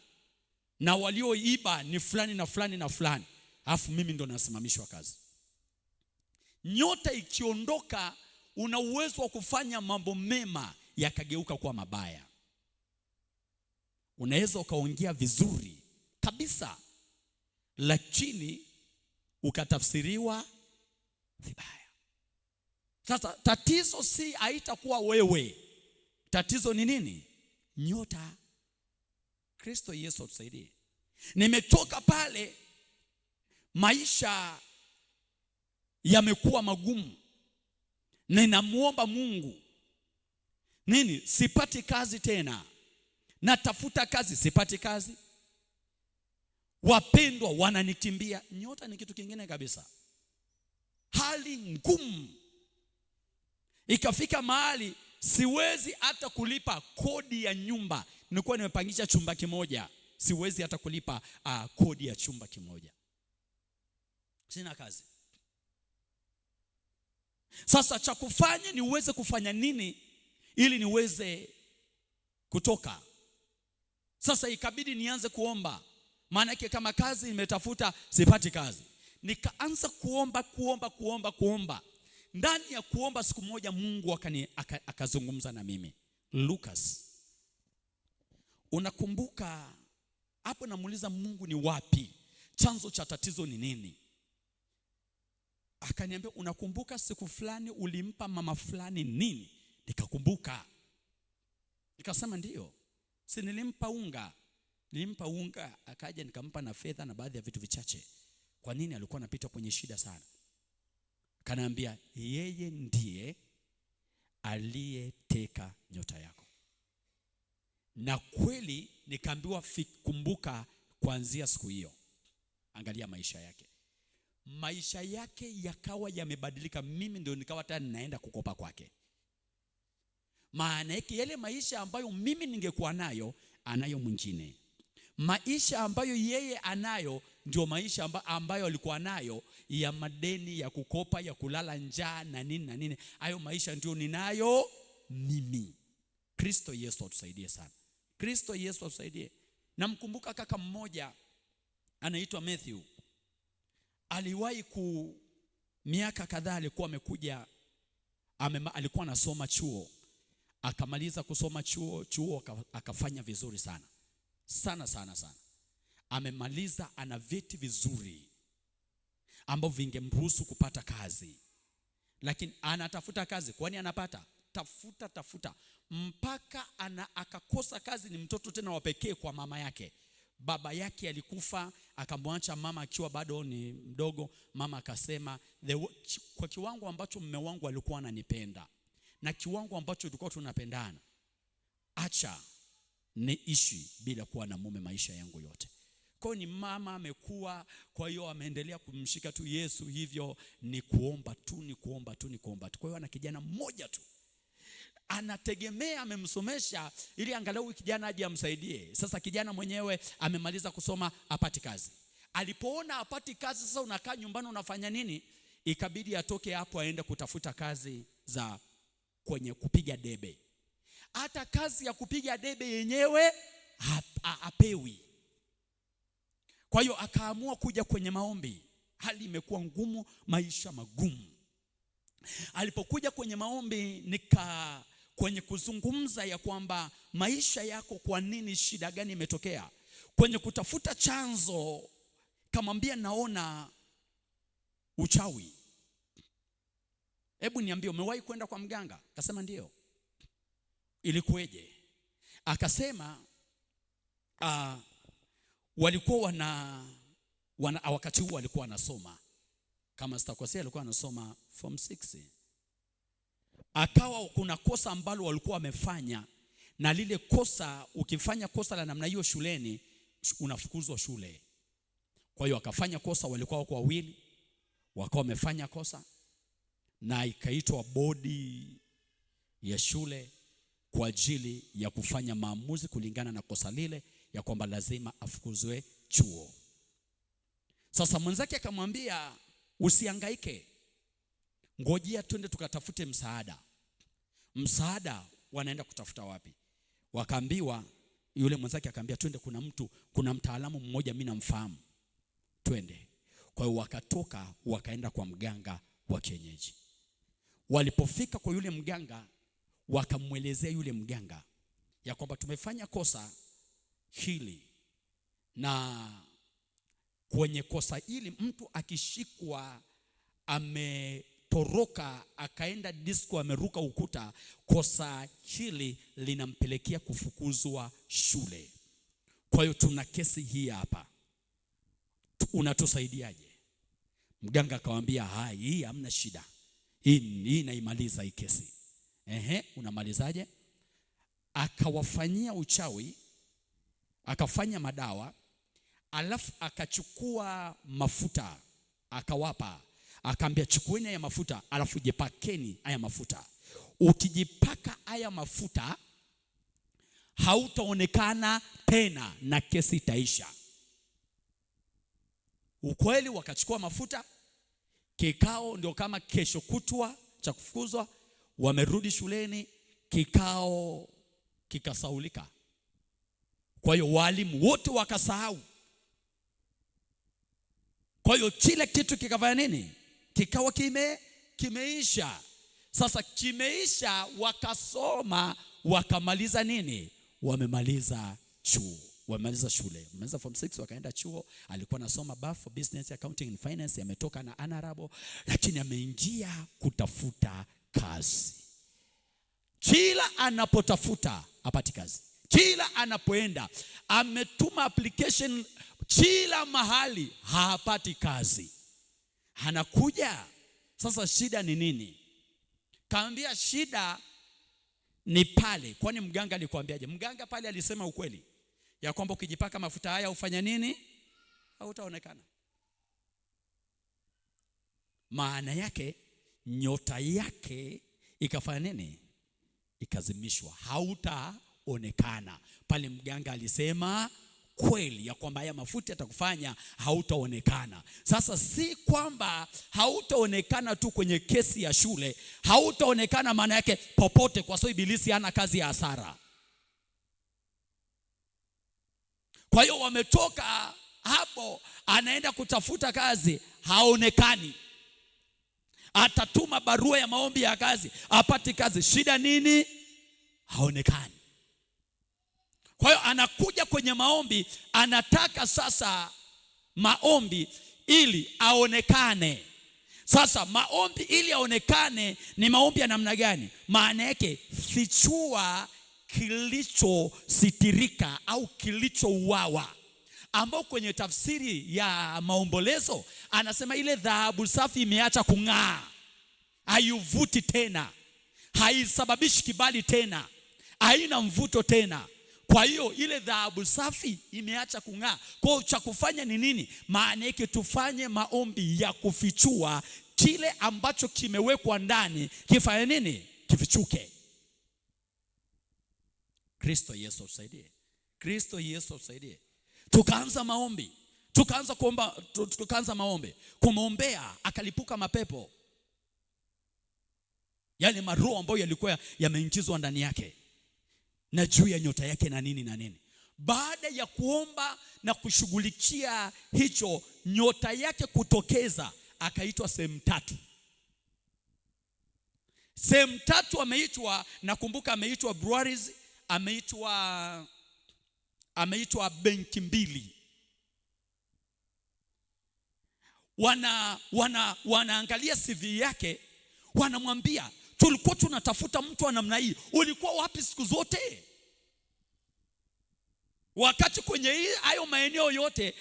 na walioiba ni fulani na fulani na fulani. Alafu mimi ndo nasimamishwa kazi. Nyota ikiondoka, una uwezo wa kufanya mambo mema yakageuka kuwa mabaya. Unaweza ukaongea vizuri kabisa, lakini ukatafsiriwa vibaya. Sasa tatizo si haitakuwa wewe, tatizo ni nini? Nyota. Kristo Yesu atusaidie. Nimetoka pale, maisha yamekuwa magumu, ninamuomba Mungu nini, sipati kazi tena, natafuta kazi, sipati kazi, wapendwa wananikimbia. Nyota ni kitu kingine kabisa. Hali ngumu, ikafika mahali siwezi hata kulipa kodi ya nyumba. Nilikuwa nimepangisha chumba kimoja, siwezi hata kulipa kodi ya chumba kimoja, sina kazi. Sasa cha kufanya niweze kufanya nini ili niweze kutoka? Sasa ikabidi nianze kuomba, maana yake kama kazi nimetafuta sipati kazi. Nikaanza kuomba. Ndani ya kuomba, siku moja Mungu akazungumza na mimi. Lucas, unakumbuka hapo? Namuuliza Mungu, ni wapi? Chanzo cha tatizo ni nini? Akaniambia, unakumbuka siku fulani ulimpa mama fulani nini? Nikakumbuka. Nikasema ndio. Si nilimpa unga, akaja nikampa na fedha na baadhi ya vitu vichache. Kwa nini? Alikuwa anapita kwenye shida sana. Kanaambia, yeye ndiye aliyeteka nyota yako. Na kweli nikaambiwa, kumbuka kuanzia siku hiyo, angalia maisha yake yakawa yamebadilika. Mimi ndio nikawa tena naenda kukopa kwake. Maana yake yale maisha ambayo mimi ningekuwa nayo, anayo mwingine. Maisha ambayo yeye anayo ndio maisha ambayo alikuwa nayo, ya madeni, ya kukopa, ya kulala njaa na nini. Hayo maisha ndio ninayo mimi. Kristo Yesu atusaidie sana. Kristo Yesu atusaidie. Namkumbuka kaka mmoja anaitwa Matthew. Aliwahi miaka kadhaa alikuwa amekuja, alikuwa anasoma chuo. Akamaliza kusoma chuo akafanya vizuri sana. Amemaliza, ana vyeti vizuri ambavyo vingemruhusu kupata kazi. Lakini anatafuta kazi, kwani anapata? Tafuta mpaka akakosa kazi. Ni mtoto tena wa pekee kwa mama yake. Baba yake alikufa, akamwacha mama akiwa bado ni mdogo. Mama akasema, kwa kiwango ambacho mume wangu alikuwa ananipenda na kiwango ambacho tulikuwa tunapendana, acha niishi bila kuwa na mume maisha yangu yote. Kwa hiyo ni mama amekuwa, kwa hiyo ameendelea kumshika tu Yesu, hivyo ni kuomba tu. Kwa hiyo ana kijana mmoja tu anategemea, amemsomesha ili angalau kijana aje amsaidie. Sasa kijana mwenyewe amemaliza kusoma, apati kazi. Alipoona apati kazi, sasa unakaa nyumbani unafanya nini? Ikabidi atoke hapo aende kutafuta kazi za kwenye kupiga debe. Hata kazi ya kupiga debe yenyewe hapewi. Kwa hiyo akaamua kuja kwenye maombi. Hali imekuwa ngumu, maisha magumu. Alipokuja kwenye maombi, kwenye kuzungumza ya kwamba maisha yako, kwa nini, shida gani imetokea, kwenye kutafuta chanzo, kamwambia naona uchawi. Hebu niambie, umewahi kwenda kwa mganga? Akasema ndio. Ilikuweje? Akasema walikuwa wakati huo walikuwa wanasoma, kama sitakosea alikuwa anasoma form 6. Akawa kuna kosa ambalo walikuwa wamefanya, na lile kosa, ukifanya kosa la namna hiyo shuleni unafukuzwa shule. Kwa hiyo akafanya kosa, walikuwa wako wawili, wakawa wamefanya kosa, na ikaitwa bodi ya shule kwa ajili ya kufanya maamuzi kulingana na kosa lile, ya kwamba lazima afukuzwe chuo. Sasa mwenzake akamwambia, usihangaike, ngojea twende tukatafute msaada. Wanaenda kutafuta wapi? Wakaambiwa, yule mwenzake akaambia, twende, kuna mtaalamu mmoja mimi namfahamu, twende. Kwa hiyo wakatoka wakaenda kwa mganga wa kienyeji. Walipofika kwa yule mganga, wakamwelezea yule mganga ya kwamba tumefanya kosa hili, na kwenye kosa hili mtu akishikwa ametoroka akaenda disco, ameruka ukuta, kosa hili linampelekea kufukuzwa shule. Kwa hiyo tuna kesi hii hapa, unatusaidiaje? Mganga akamwambia, hii hamna shida, hii naimaliza hii kesi. Unamalizaje? Akawafanyia uchawi, akafanya madawa, alafu akachukua mafuta akawapa, akaambia chukueni haya mafuta, alafu jipakeni haya mafuta. Ukijipaka haya mafuta hautaonekana tena na kesi itaisha. Ukweli wakachukua mafuta, kikao ndio kama kesho kutwa cha kufukuzwa, wamerudi shuleni, kikao kikasaulika. Kwa hiyo walimu wote wakasahau. Kwa hiyo kile kitu kikafanya nini? Kikawa kimeisha. Sasa kimeisha, wakasoma, wakamaliza nini? Wamemaliza chuo, wamemaliza shule, wamemaliza form 6, wakaenda chuo. Alikuwa anasoma BAF, Business Accounting and Finance, ametoka na honorable, lakini ameingia kutafuta kazi. Kila anapotafuta hapati kazi, kila anapoenda ametuma application kila mahali, hapati kazi. Anakuja sasa, shida ni nini? Kaambia shida ni pale. Kwani mganga alikwambiaje? Mganga pale alisema ukweli ya kwamba ukijipaka mafuta haya ufanya nini? Hautaonekana. Maana yake nyota yake ikafanya nini? Ikazimishwa, hautaonekana. Pale mganga alisema kweli ya kwamba haya mafuta yatakufanya hautaonekana. Sasa si kwamba hautaonekana tu kwenye kesi ya shule, hautaonekana maana yake popote, kwa sababu ibilisi hana kazi ya hasara. Kwa hiyo wametoka hapo, anaenda kutafuta kazi, haonekani. Atatuma barua ya maombi ya kazi, apati kazi. Shida nini? Haonekani. Kwa hiyo anakuja kwenye maombi, anataka sasa maombi ili aonekane. Sasa maombi ili aonekane ni maombi ya namna gani? Maana yake fichua kilichositirika au kilichouawa, ambao kwenye tafsiri ya Maombolezo anasema ile dhahabu safi imeacha kung'aa, haivuti tena, haisababishi kibali tena, haina mvuto tena. Kwa hiyo ile dhahabu safi imeacha kung'aa. Kwa hiyo cha kufanya ni nini? Maana yake tufanye maombi ya kufichua kile ambacho kimewekwa ndani, kifanye nini? Kifichuke. Kristo Yesu usaidie. Kristo Yesu usaidie. Tukaanza maombi, tukaanza kuomba, tukaanza maombi, kumwombea, akalipuka mapepo, yale maroho ambayo yalikuwa yameingizwa ndani yake na juu ya nyota yake na nini na nini. Baada ya kuomba na kushughulikia hicho, nyota yake kutokeza, akaitwa sehemu tatu. Sehemu tatu ameitwa, nakumbuka ameitwa breweries, ameitwa benki mbili. Wanaangalia CV yake, wanamwambia tulikuwa tunatafuta mtu wa namna hii, ulikuwa wapi siku zote? Wakati kwenye hayo maeneo yote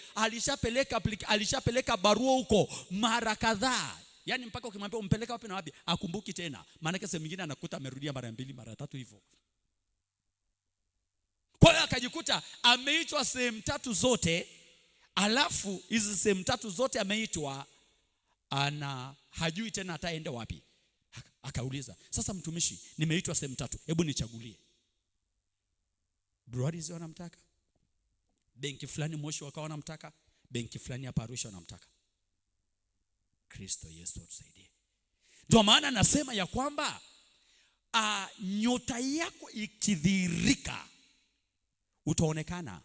alishapeleka barua huko mara kadhaa. Yaani mpaka ukimwambia umpeleka wapi na wapi, akumbuki tena. Maana kesi nyingine anakuta amerudia mara 2 mara 3 hivyo. Kwa hiyo akajikuta ameitwa sehemu tatu zote, alafu hizi sehemu tatu zote ameitwa, hajui tena ataenda wapi. Akauliza, sasa mtumishi, nimeitwa sehemu tatu, hebu nichagulie. Breweries wanamtaka, benki fulani Moshi wakawa wanamtaka, benki fulani hapa Arusha wanamtaka. Kristo Yesu tusaidie. Ndio maana nasema ya kwamba nyota yako ikidhihirika utaonekana.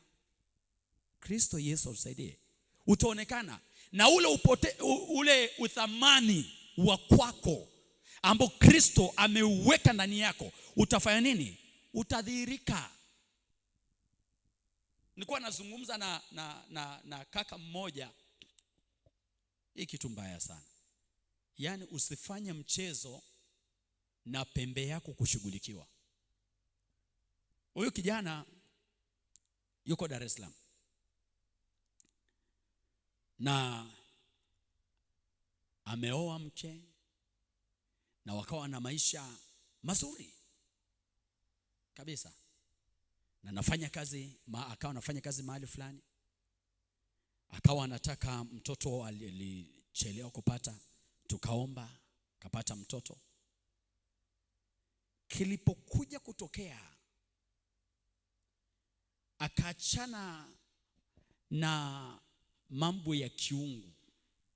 Kristo Yesu tusaidie. Utaonekana na ule uthamani wa kwako ambao Kristo ameuweka ndani yako, utafanya nini? Utadhihirika. Nilikuwa nazungumza na kaka mmoja, hii kitu mbaya sana. Yaani usifanye mchezo na pembe yako kushughulikiwa. Huyu kijana yuko Dar es Salaam na ameoa mke na wakawa na maisha mazuri kabisa, na akawa anafanya kazi mahali fulani, akawa anataka mtoto, alichelewa kupata, tukaomba kapata mtoto. Kilipokuja kutokea akaachana na mambo ya kiungu,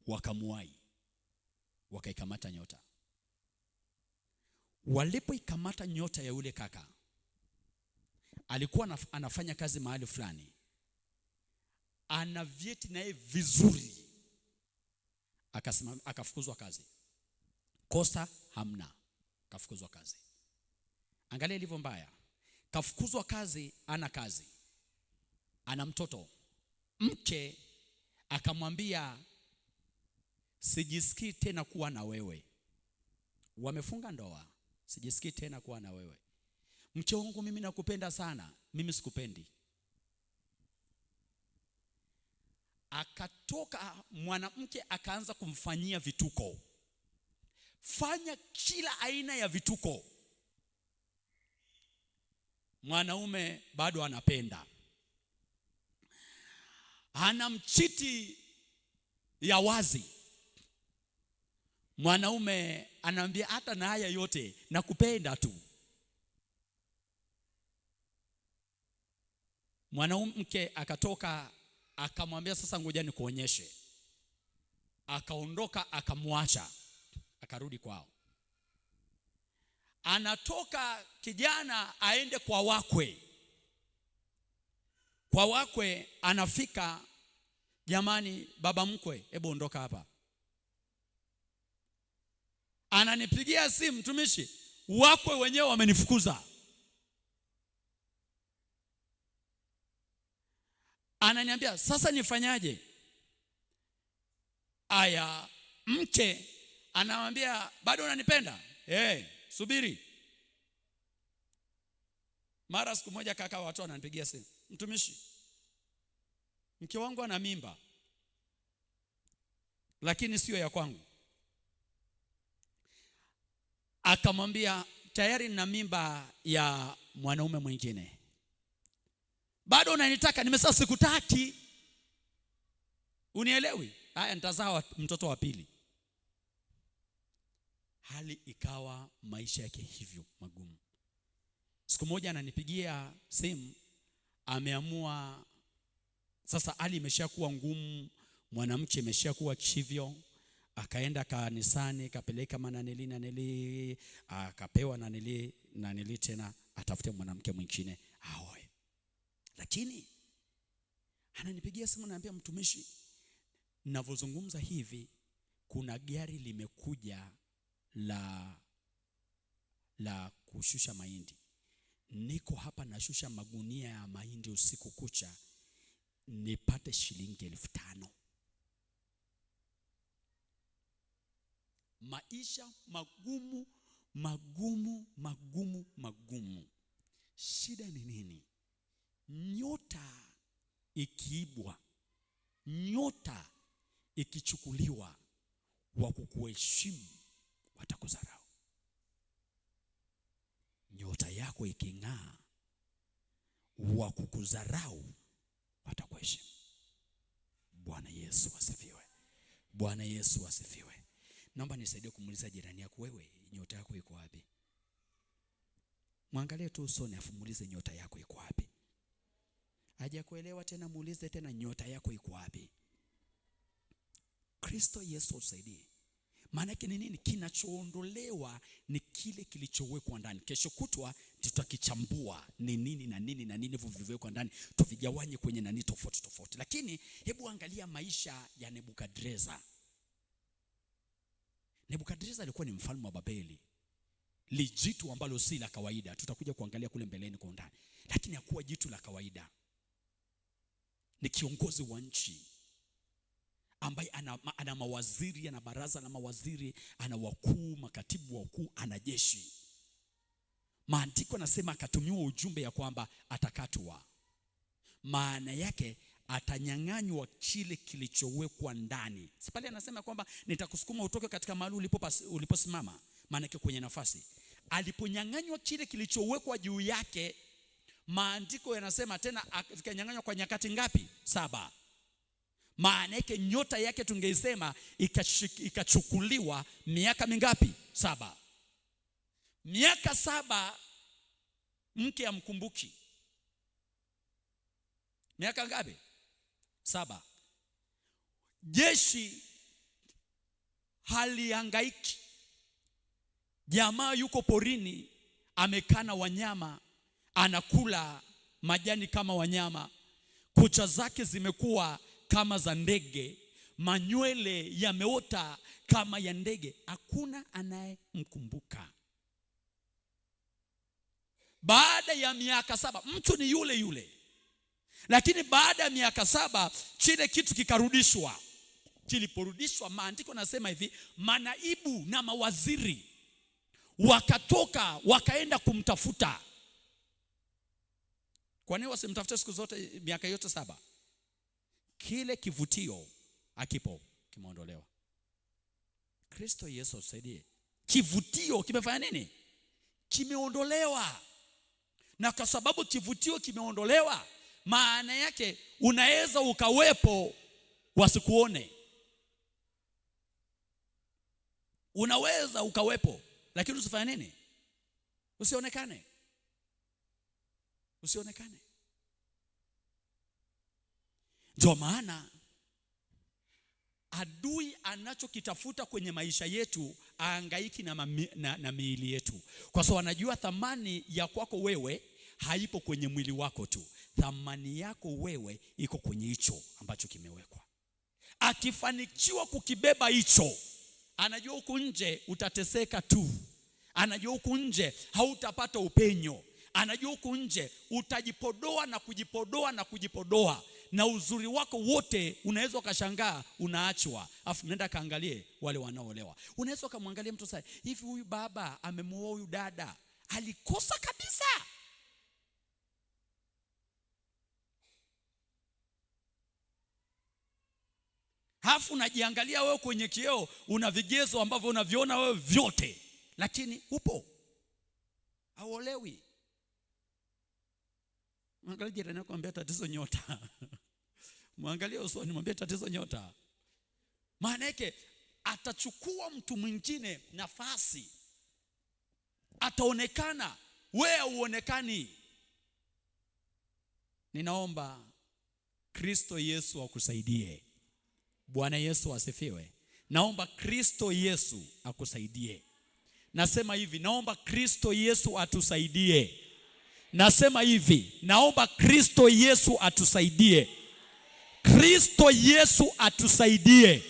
wakamuai, wakaikamata nyota. Walipoikamata nyota ya yule kaka, alikuwa anafanya kazi mahali fulani, ana vyeti naye vizuri, akafukuzwa kazi. Kosa hamna, kafukuzwa kazi. Angalia ilivyo mbaya. Kafukuzwa kazi, ana mtoto. Mke akamwambia, sijisikii tena kuwa na wewe. Wamefunga ndoa, sijisikii tena kuwa na wewe. Mke wangu, mimi nakupenda sana. Mimi sikupendi. Akatoka mwanamke akaanza kumfanyia vituko. Fanya kila aina ya vituko. Mwanaume bado anapenda. Anamchiti ya wazi. Mwanaume anaambia, hata na haya yote nakupenda tu. Mwanamke akatoka akamwambia, sasa ngoja nikuonyeshe. Akaondoka akamwacha, akarudi kwao. Anatoka kijana aende kwa wakwe. Kwa wakwe anafika, jamani, baba mkwe, hebu ondoka hapa. Ananipigia simu, mtumishi, wakwe wenyewe wamenifukuza. Ananiambia, sasa nifanyaje? Aya, mke anamwambia, bado unanipenda? Subiri. Mara siku moja kaka watu ananipigia simu, mtumishi, mke wangu ana mimba, lakini sio ya kwangu. Akamwambia, tayari nina mimba ya mwanaume mwingine. Bado unanitaka? Nimesema sikutaki. Unielewi? Haya, nitazaa mtoto wa pili. Hali ikawa maisha yake hivyo magumu. Siku moja ananipigia simu, ameamua sasa, hali imeshakuwa ngumu, mwanamke imeshakuwa hivyo. Akaenda kanisani, kapeleka nanili, akapewa nanili tena, atafute mwanamke mwingine aoe. Lakini ananipigia simu, ananiambia, mtumishi, ninavyozungumza hivi kuna gari limekuja la kushusha mahindi. Niko hapa nashusha magunia ya mahindi usiku kucha, nipate shilingi 5,000. Maisha magumu magumu magumu magumu. Shida ni nini? Nyota ikiibwa, nyota ikichukuliwa, wa kukuheshimu watakudharau. Nyota yako iking'aa, wa kukudharau watakuheshimu. Bwana Yesu asifiwe. Bwana Yesu asifiwe. Naomba nisaidie kumuuliza jirani yako, wewe nyota yako iko wapi? Mwangalie tu usoni, afumulize nyota yako iko wapi. Hajakuelewa tena, muulize tena, nyota yako iko wapi? Kristo Yesu usaidie. Maana yake ni nini? Kinachoondolewa ni kile kilichowekwa ndani. Kesho kutwa tutakichambua ni nini na nini na nini vilivyowekwa ndani, tuvigawanye kwenye nani tofauti tofauti. Lakini hebu angalia maisha ya Nebukadreza. Nebukadreza alikuwa ni mfalme wa Babeli, lijitu ambalo si la kawaida. Tutakuja kuangalia kule mbeleni kwa undani, lakini hakuwa jitu la kawaida. Ni kiongozi wa nchi ambaye ana mawaziri, ana baraza la mawaziri, ana wakuu, makatibu wakuu, ana jeshi. Maandiko nasema akatumiwa ujumbe ya kwamba atakatwa. Maana yake atanyang'anywa kile kilichowekwa ndani. Si pale anasema kwamba nitakusukuma utoke katika mahali uliposimama, maana yake kwenye nafasi. Aliponyang'anywa kile kilichowekwa juu yake, maandiko yanasema tena akanyang'anywa kwa nyakati ngapi? 7. Maana yake nyota yake tungeisema ikachukuliwa miaka mingapi? 7. Miaka 7 mke amkumbuki. Miaka ngapi? 7. Jeshi halihangaiki. Jamaa yuko porini, amekana wanyama, anakula majani kama wanyama. Kucha zake zimekuwa kama za ndege, manywele yameota kama ya ndege. Hakuna anayemkumbuka. Baada ya miaka 7 mtu ni yule yule. Lakini baada ya miaka 7 kile kitu kikarudishwa. Kiliporudishwa, maandiko nasema hivi, manaibu na mawaziri wakatoka wakaenda kumtafuta. Kwa nini wasimtafute siku zote miaka yote 7? Kile kivutio akipo, kimeondolewa. Kristo Yesu usaidie. Kivutio kimefanya nini? Kimeondolewa. Na kwa sababu kivutio kimeondolewa, maana yake unaweza ukawepo wasikuone. Unaweza ukawepo, lakini usifanye nini? Usionekane. Usionekane. Ndio maana adui anachokitafuta kwenye maisha yetu, ahangaiki na miili yetu. Kwa sababu anajua thamani ya kwako wewe haipo kwenye mwili wako tu. Thamani yako wewe iko kwenye hicho ambacho kimewekwa. Akifanikiwa kukibeba hicho, anajua huku nje utateseka tu. Anajua huku nje hautapata upenyo. Anajua huku nje utajipodoa na kujipodoa na kujipodoa. Na uzuri wako wote unaweza ukashangaa unaachwa. Afu nenda kaangalie wale wanaoolewa. Unaweza ukamwangalia mtu sasa, hivi huyu baba amemuoa huyu dada, alikosa kabisa. Hafu unajiangalia wewe kwenye kioo, una vigezo ambavyo unaviona wewe vyote, lakini upo hauolewi. Mwangalie jirani yako, mwambie tatizo nyota. Mwangalie usoni, mwambie tatizo nyota. Maana yake atachukua mtu mwingine nafasi. Ataonekana, wewe uonekani. Ninaomba Kristo Yesu akusaidie. Bwana Yesu asifiwe. Naomba Kristo Yesu akusaidie. Nasema hivi, naomba Kristo Yesu atusaidie. Nasema hivi, naomba Kristo Yesu atusaidie. Kristo Yesu atusaidie.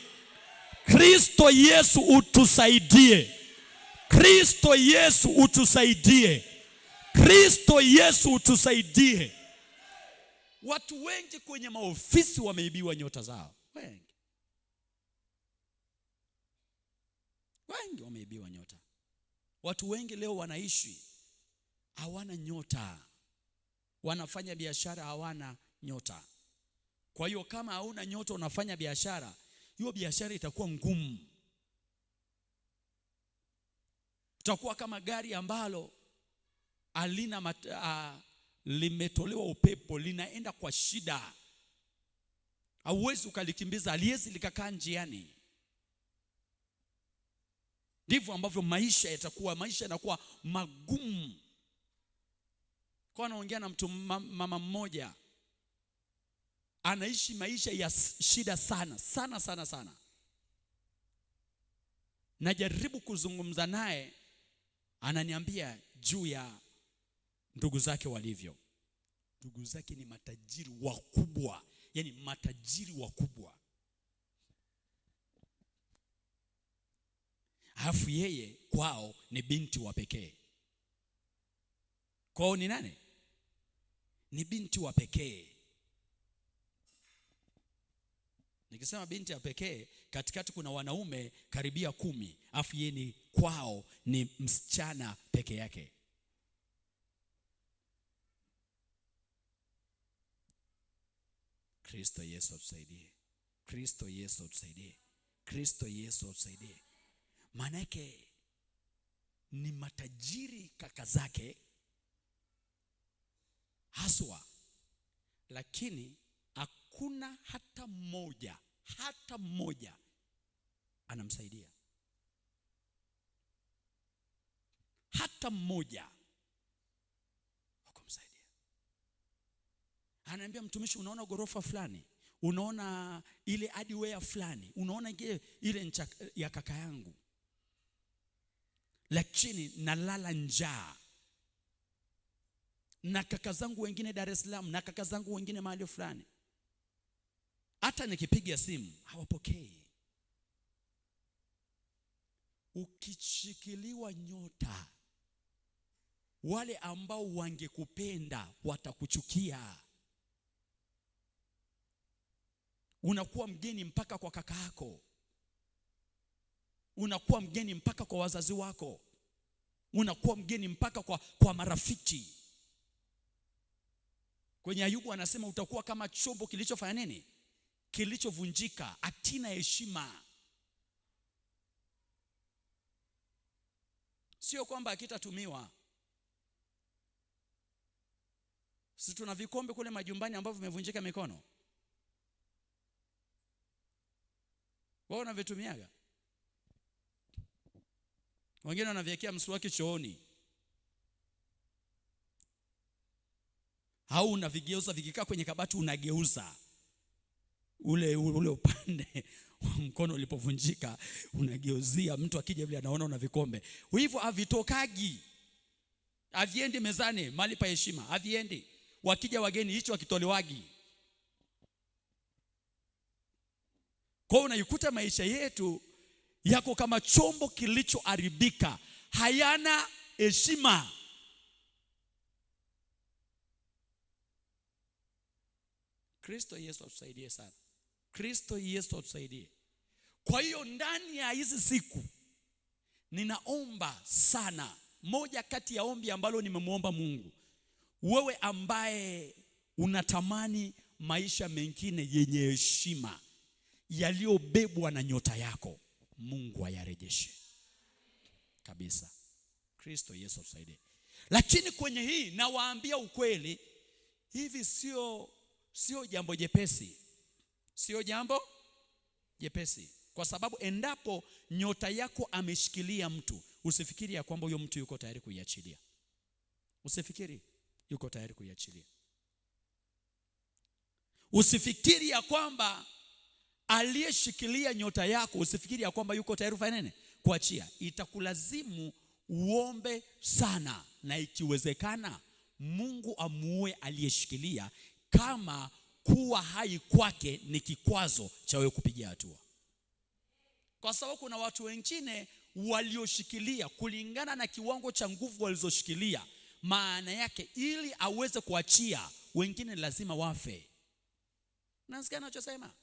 Kristo Yesu utusaidie. Kristo Yesu utusaidie. Kristo Yesu utusaidie. Watu wengi kwenye maofisi wameibiwa nyota zao. Wengi wameibiwa nyota. Watu wengi leo wanaishi hawana nyota. Wanafanya biashara hawana nyota. Kwa hiyo kama hauna nyota unafanya biashara, hiyo biashara itakuwa ngumu. Utakuwa kama gari ambalo limetolewa upepo, linaenda kwa shida. Hauwezi ukalikimbiza, haliwezi likakaa njiani. Ndivyo ambavyo maisha yanakuwa magumu. Kwa naongea na mama mmoja, anaishi maisha ya shida sana. Najaribu kuzungumza naye, ananiambia juu ya ndugu zake walivyo. Ndugu zake ni matajiri wakubwa, yani matajiri wakubwa. Alafu yeye kwao ni binti wa pekee. Kwao ni nani? Ni binti wa pekee. Nikisema binti ya pekee, katikati kuna wanaume karibia 10, afu yeye ni kwao ni msichana peke yake. Kristo Yesu atusaidie. Kristo Yesu atusaidie. Kristo Yesu atusaidie. Maana yake ni matajiri kaka zake haswa, lakini hakuna hata mmoja anamsaidia. Hata mmoja hakumsaidia. Anaambia mtumishi, unaona gorofa fulani, unaona ile hardware fulani, unaona ile ncha ya kaka yangu, lakini nalala njaa, na kaka zangu wengine Dar es Salaam, na kaka zangu wengine mahali fulani, hata nikipiga simu hawapokei. Ukishikiliwa nyota, wale ambao wangekupenda watakuchukia. Unakuwa mgeni mpaka kwa kaka yako, unakuwa mgeni mpaka kwa wazazi wako, unakuwa mgeni mpaka kwa marafiki. Kwenye Ayubu anasema utakuwa kama chombo kilichofanya nini? Kilichovunjika, hatina heshima. Sio kwamba akitatumiwa. Sisi tuna vikombe kule majumbani ambavyo vimevunjika mikono. Wao wanavitumiaga. Wengine wanaviwekea mswaki chooni. Au unavigeuza, vikikaa kwenye kabati unageuza ule upande wa mkono ulipovunjika, unageuzia. Mtu akija vile anaona una vikombe. Hivyo havitokagi. Haviendi mezani mahali pa heshima, haviendi. Wakija wageni hicho wakitolewagi. Kwa unaikuta maisha yetu yako kama chombo kilichoharibika, hayana heshima. Kristo Yesu atusaidie sana. Kristo Yesu atusaidie. Kwa hiyo ndani ya hizi siku ninaomba sana, moja kati ya ombi ambalo nimemuomba Mungu, wewe ambaye unatamani maisha mengine yenye heshima yaliyobebwa na nyota yako, Mungu ayarejeshe kabisa. Kristo Yesu atusaidie. Lakini kwenye hii nawaambia ukweli, hivi sio jambo jepesi. Sio jambo jepesi. Kwa sababu endapo nyota yako ameshikilia mtu, usifikiri ya kwamba huyo mtu yuko tayari kuiachilia. Usifikiri yuko tayari kuiachilia. Usifikiri ya kwamba aliyeshikilia nyota yako, usifikiri ya kwamba yuko tayari kufanya nini? Kuachia. Itakulazimu uombe sana, na ikiwezekana Mungu amuue aliyeshikilia, kama kuwa hai kwake ni kikwazo cha wewe kupiga hatua. Kwa sababu kuna watu wengine walioshikilia kulingana na kiwango cha nguvu walizoshikilia, maana yake ili aweze kuachia, wengine lazima wafe. Nasikia ninachosema?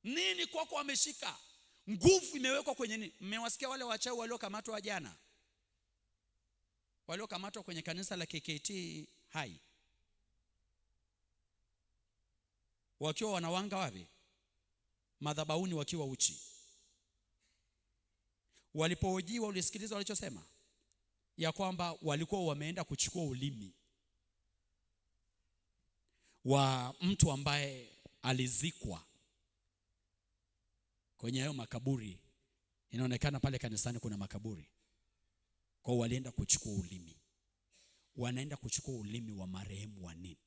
Nini kwako ameshika? Nguvu imewekwa kwenye nini? Mmewasikia wale wachawi waliokamatwa jana? Waliokamatwa kwenye kanisa la KKT Hai. Wakiwa wanawanga wapi? Madhabahuni wakiwa uchi. Walipohojiwa, ulisikiliza walichosema? Ya kwamba walikuwa wameenda kuchukua ulimi wa mtu ambaye alizikwa kwenye hayo makaburi. Inaonekana pale kanisani kuna makaburi. Kwa walienda kuchukua ulimi. Wanaenda kuchukua ulimi wa marehemu wa nini?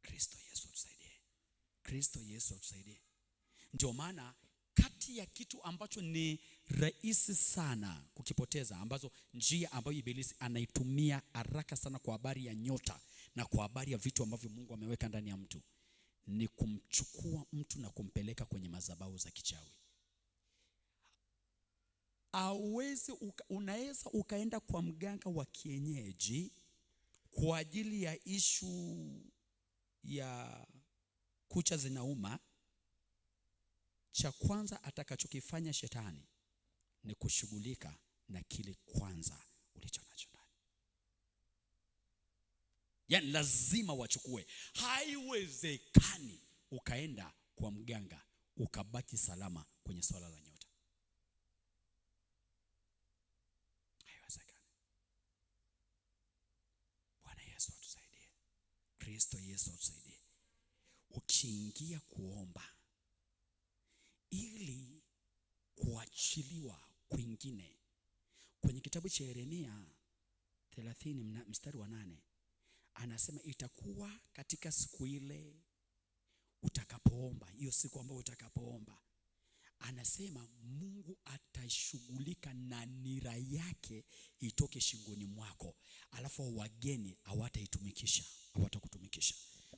Kristo Yesu atusaidie. Kristo Yesu atusaidie. Ndio maana kati ya kitu ambacho ni rahisi sana kukipoteza, ambazo njia ambayo ibilisi anaitumia haraka sana kwa habari ya nyota na kwa habari ya vitu ambavyo Mungu ameweka ndani ya mtu, ni kumchukua mtu na kumpeleka kwenye madhabahu za kichawi. Unaweza ukaenda kwa mganga wa kienyeji kwa ajili ya ishu ya kucha zinauma, cha kwanza atakachokifanya shetani ni kushughulika na kile kwanza ulicho nacho ndani. Yaani lazima wachukue. Haiwezekani ukaenda kwa mganga ukabaki salama kwenye swala la nyota. Haiwezekani. Bwana Yesu atusaidie. Kristo Yesu atusaidie. Ukiingia kuomba ili kuachiliwa kwingine, kwenye kitabu cha Yeremia 30 mstari wa 8 anasema, itakuwa katika siku ile utakapoomba, hiyo siku ambayo utakapoomba, anasema Mungu atashughulika na nira yake itoke shingoni mwako, alafu wageni hawatakutumikisha.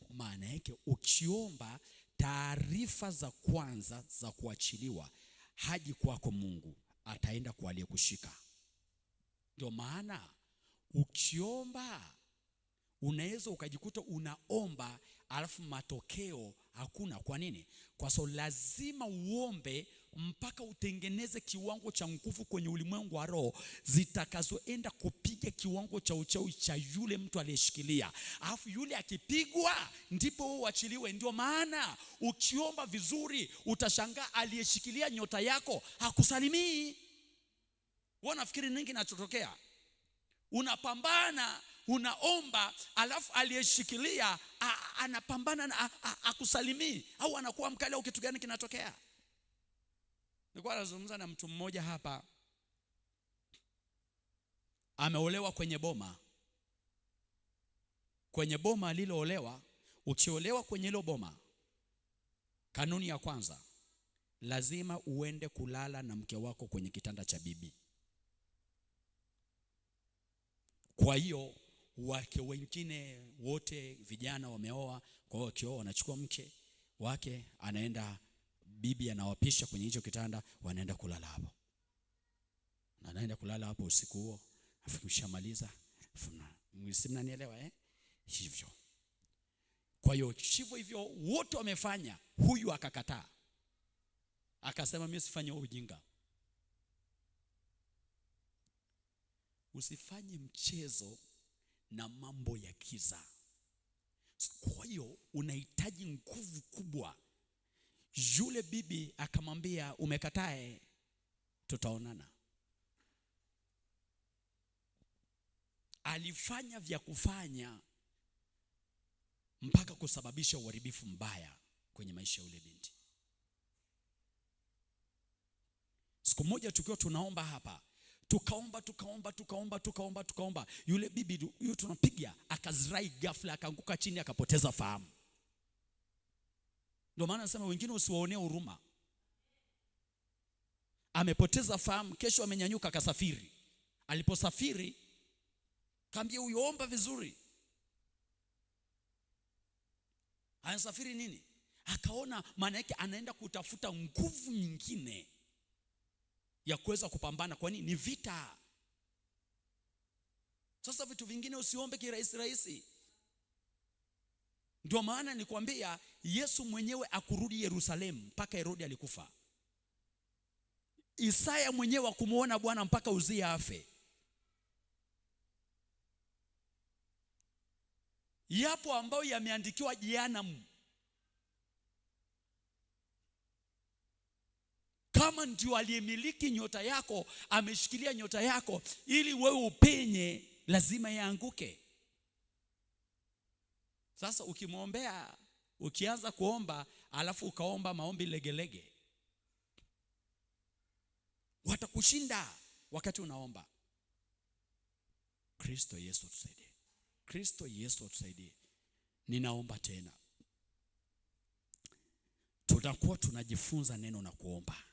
Maana yake ukiomba, taarifa za kwanza za kuachiliwa haji kwako Mungu, ataenda kwa aliyekushika. Ndio maana ukiomba unaweza ukajikuta unaomba alafu matokeo hakuna. Kwa nini? Kwa sababu lazima uombe mpaka utengeneze kiwango cha nguvu kwenye ulimwengu wa roho zitakazoenda kupiga kiwango cha uchawi cha yule mtu aliyeshikilia. Alafu yule akipigwa ndipo uachiliwe. Ndio maana ukiomba vizuri utashangaa aliyeshikilia nyota yako hakusalimii. Wewe unafikiri nini kinachotokea? Unapambana, unaomba, alafu aliyeshikilia anapambana akusalimii au anakuwa mkali au kitu gani kinatokea? Nilikuwa nazungumza na mtu mmoja hapa, ameolewa kwenye boma. Kwenye boma aliloolewa, ukiolewa kwenye hilo boma, kanuni ya kwanza, lazima uende kulala na mke wako kwenye kitanda cha bibi. Kwa hiyo wake wengine wote vijana wameoa, kwa hiyo wakioa wanachukua mke wake, anaenda bibi anawapisha kwenye hicho kitanda, wanaenda kulala hapo. Na anaenda kulala hapo usiku huo, afikishamaliza, mnanielewa hivyo. Kwa hiyo hivyo wote wamefanya, huyu akakataa. Akasema mimi sifanye ujinga. Usifanye mchezo na mambo ya kiza. Kwa hiyo unahitaji nguvu kubwa. Yule bibi akamwambia, umekatae, tutaonana. Alifanya vya kufanya mpaka kusababisha uharibifu mbaya kwenye maisha ya yule binti. Siku moja tukiwa tunaomba hapa, tukaomba, yule bibi yule tunapiga akazirai ghafla, akaanguka chini, akapoteza fahamu. Ndio maana nasema wengine usiwaonee huruma. Amepoteza fahamu, kesho amenyanyuka akasafiri. Aliposafiri kaambia uyoomba vizuri. Anasafiri nini? Akaona maana yake anaenda kutafuta nguvu nyingine ya kuweza kupambana. Kwa nini? Ni vita. Sasa vitu vingine usiombe kirahisi rahisi. Ndio maana nikwambia Yesu mwenyewe akurudi Yerusalemu mpaka Herodi alikufa. Isaya mwenyewe akumuona Bwana mpaka Uzia afe. Yapo ambayo yameandikiwa jehanamu. Kama ndio aliyemiliki nyota yako, ameshikilia nyota yako, ili wewe upenye, lazima yaanguke. Sasa ukimwombea, ukianza kuomba alafu ukaomba maombi legelege, watakushinda wakati unaomba. Kristo Yesu atusaidie. Kristo Yesu atusaidie. Ninaomba tena, tutakuwa tunajifunza neno na kuomba.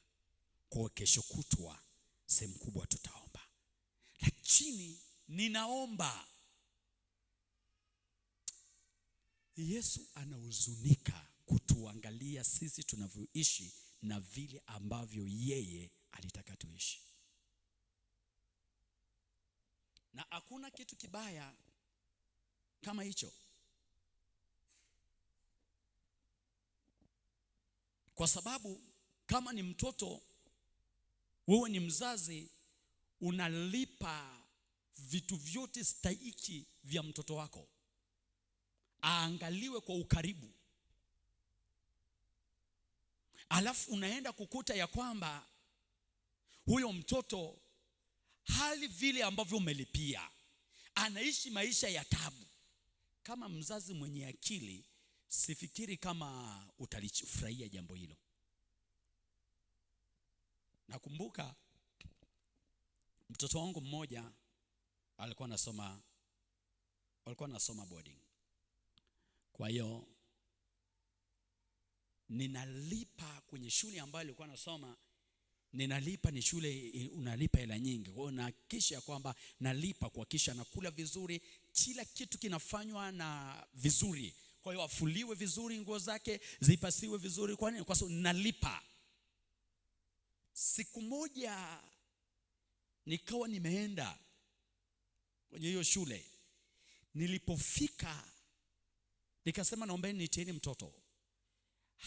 Kwa kesho kutwa sehemu kubwa tutaomba. Lakini ninaomba, Yesu anahuzunika kutuangalia sisi tunavyoishi na vile ambavyo yeye alitaka tuishi. Na hakuna kitu kibaya kama hicho. Kwa sababu kama ni mtoto, wewe ni mzazi, unalipa vitu vyote stahiki vya mtoto wako, aangaliwe kwa ukaribu. Alafu unaenda kukuta ya kwamba huyo mtoto hali vile ambavyo umelipia, anaishi maisha ya taabu. Kama mzazi mwenye akili, sifikiri kama utalifurahia jambo hilo. Nakumbuka mtoto wangu mmoja alikuwa anasoma boarding. Kwa hiyo ninalipa kwenye shule ambayo alikuwa anasoma, ninalipa, ni shule unalipa hela nyingi. Kwa hiyo nahakikisha kwamba nalipa kuhakikisha nakula vizuri, kila kitu kinafanywa na vizuri. Kwa hiyo afuliwe vizuri, nguo zake zipasiwe vizuri. Kwa nini? Kwa sababu nalipa. Siku moja nikawa nimeenda kwenye hiyo shule. Nilipofika nikasema naombeni nitieni mtoto.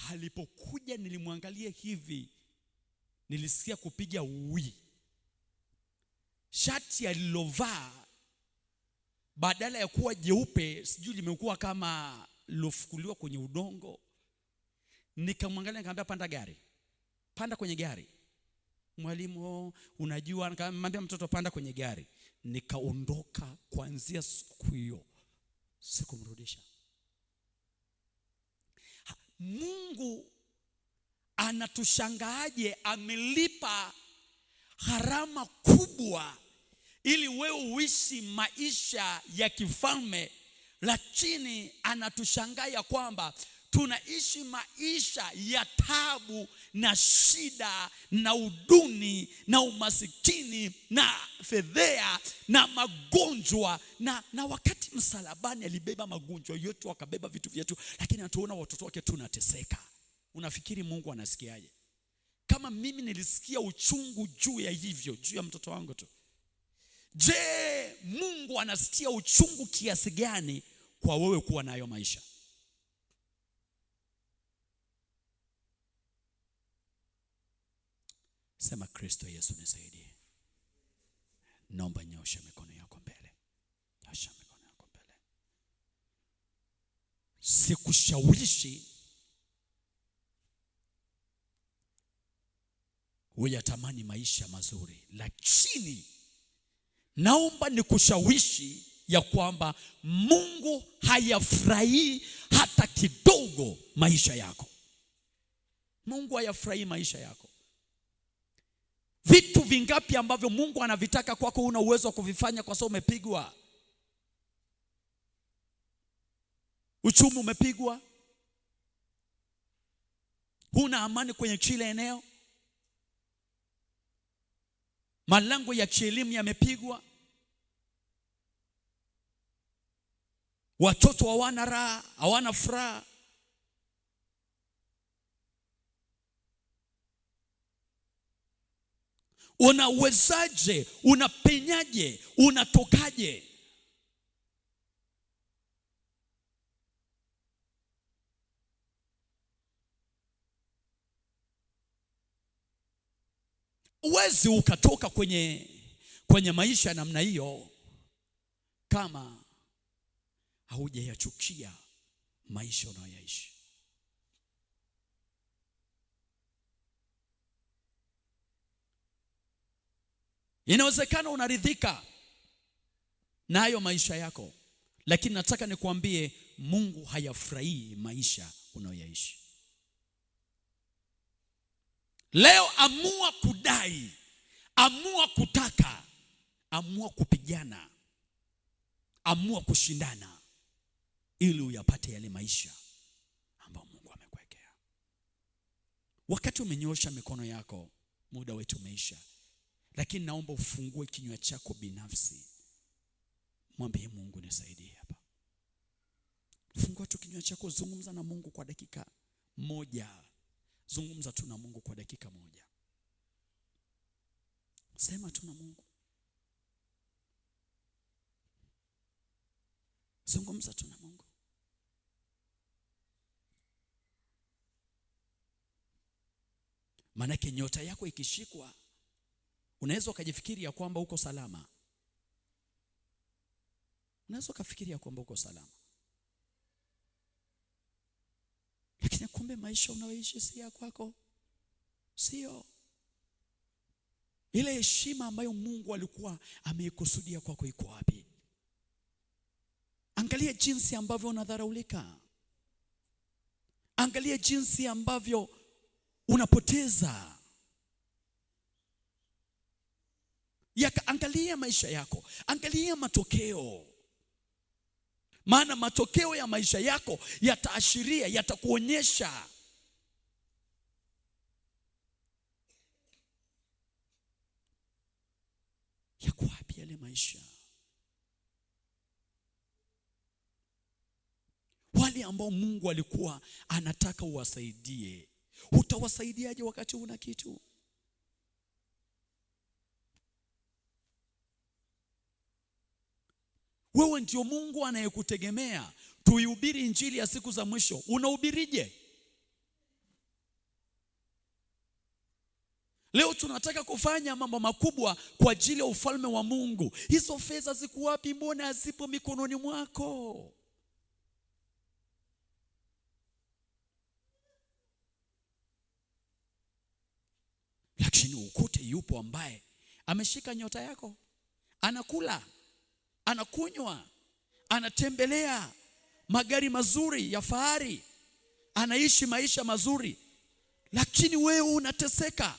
Alipokuja nilimwangalia hivi, nilisikia kupiga ui. Shati alilovaa badala ya kuwa jeupe, sijui limekuwa kama lofukuliwa kwenye udongo. Nikamwangalia nikamwambia panda gari. Panda kwenye gari. Mwalimu, unajua, nikamwambia mtoto panda kwenye gari. Nikaondoka. Kuanzia siku hiyo sikumrudisha. Mungu anatushangaaje, amelipa gharama kubwa ili wewe uishi maisha ya kifalme, lakini anatushangaa kwamba tunaishi maisha ya taabu na shida na uduni na umasikini na fedhea na magonjwa na wakati msalabani alibeba magonjwa yote, akabeba vitu vyetu, lakini atuona watoto wake tunateseka. Unafikiri Mungu anasikiaje? Kama mimi nilisikia uchungu juu ya hivyo, juu ya mtoto wangu tu, je, Mungu anasikia uchungu kiasi gani kwa wewe kuwa nayo maisha? Sema, Kristo Yesu nisaidie. Naomba nyosha mikono yako mbele. Nyosha mikono yako mbele. Sikushawishi uyatamani maisha mazuri, lakini naomba nikushawishi ya kwamba Mungu hayafurahii hata kidogo maisha yako. Mungu hayafurahii maisha yako. Vitu vingapi ambavyo Mungu anavitaka kwako una uwezo wa kuvifanya kwa sababu umepigwa. Uchumi umepigwa. Huna amani kwenye kile eneo. Malango ya kielimu yamepigwa. Watoto hawana raha, hawana furaha. Unawezaje? Unapenyaje? Unatokaje? Uwezi ukatoka kwenye maisha ya namna hiyo kama haujayachukia maisha unayoishi. Inawezekana unaridhika na hayo maisha yako, lakini nataka nikwambie Mungu hayafurahii maisha unayoishi. Leo amua kudai, amua kutaka, amua kupigana, amua kushindana ili uyapate yale maisha ambayo Mungu amekuwekea. Wakati umenyosha mikono yako, muda wetu umeisha. Lakini naomba ufungue kinywa chako binafsi. Mwambie Mungu nisaidie hapa. Fungua tu kinywa chako, zungumza na Mungu kwa dakika moja. Zungumza tu na Mungu kwa dakika moja. Sema tu na Mungu. Zungumza tu na Mungu. Maanake nyota yako ikishikwa, unaweza ukajifikiri ya kwamba uko salama. Unaweza ukafikiri ya kwamba uko salama, lakini kumbe maisha unayoishi si ya kwako. Sio ile heshima ambayo Mungu alikuwa ameikusudia kwako iko wapi? Angalia jinsi ambavyo unadharaulika. Angalia jinsi ambavyo unapoteza. Angalia maisha yako. Angalia matokeo. Maana matokeo ya maisha yako yataashiria, yatakuonyesha yako wapi yale maisha. Wale ambao Mungu alikuwa anataka uwasaidie, utawasaidiaje wakati una kitu? Wewe ndio Mungu anayekutegemea. Tuihubiri injili ya siku za mwisho. Unahubirije? Leo tunataka kufanya mambo makubwa kwa ajili ya ufalme wa Mungu. Hizo fedha ziko wapi? Mbona hazipo mikononi mwako? Lakini ukute yupo ambaye ameshika nyota yako. Anakula, anakunywa, anatembelea magari mazuri ya fahari, anaishi maisha mazuri, lakini wewe unateseka.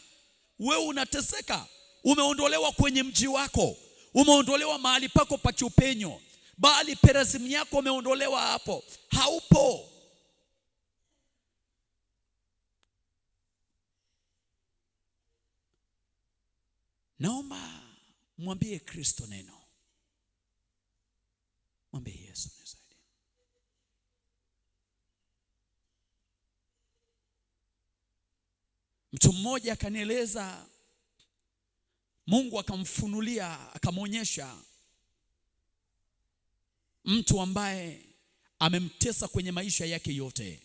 Wewe unateseka. Umeondolewa kwenye mji wako, umeondolewa mahali pako pa kiupenyo, bali perazimu yako umeondolewa hapo, haupo. Naomba mwambie Kristo neno. Mwambie Yesu nisaidie. Mtu mmoja akanieleza, Mungu akamfunulia, akamwonyesha mtu ambaye amemtesa kwenye maisha yake yote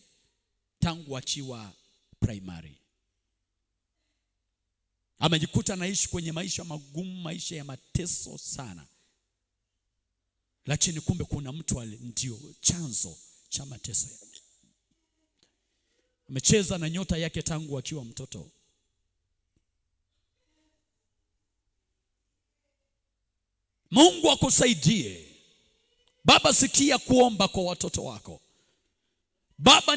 tangu akiwa primary. Amejikuta anaishi kwenye maisha magumu, maisha ya mateso sana. Lakini kumbe kuna mtu ndio chanzo cha mateso yake. Amecheza na nyota yake tangu akiwa mtoto. Mungu akusaidie. Baba, sikia kuomba kwa watoto wako. Baba,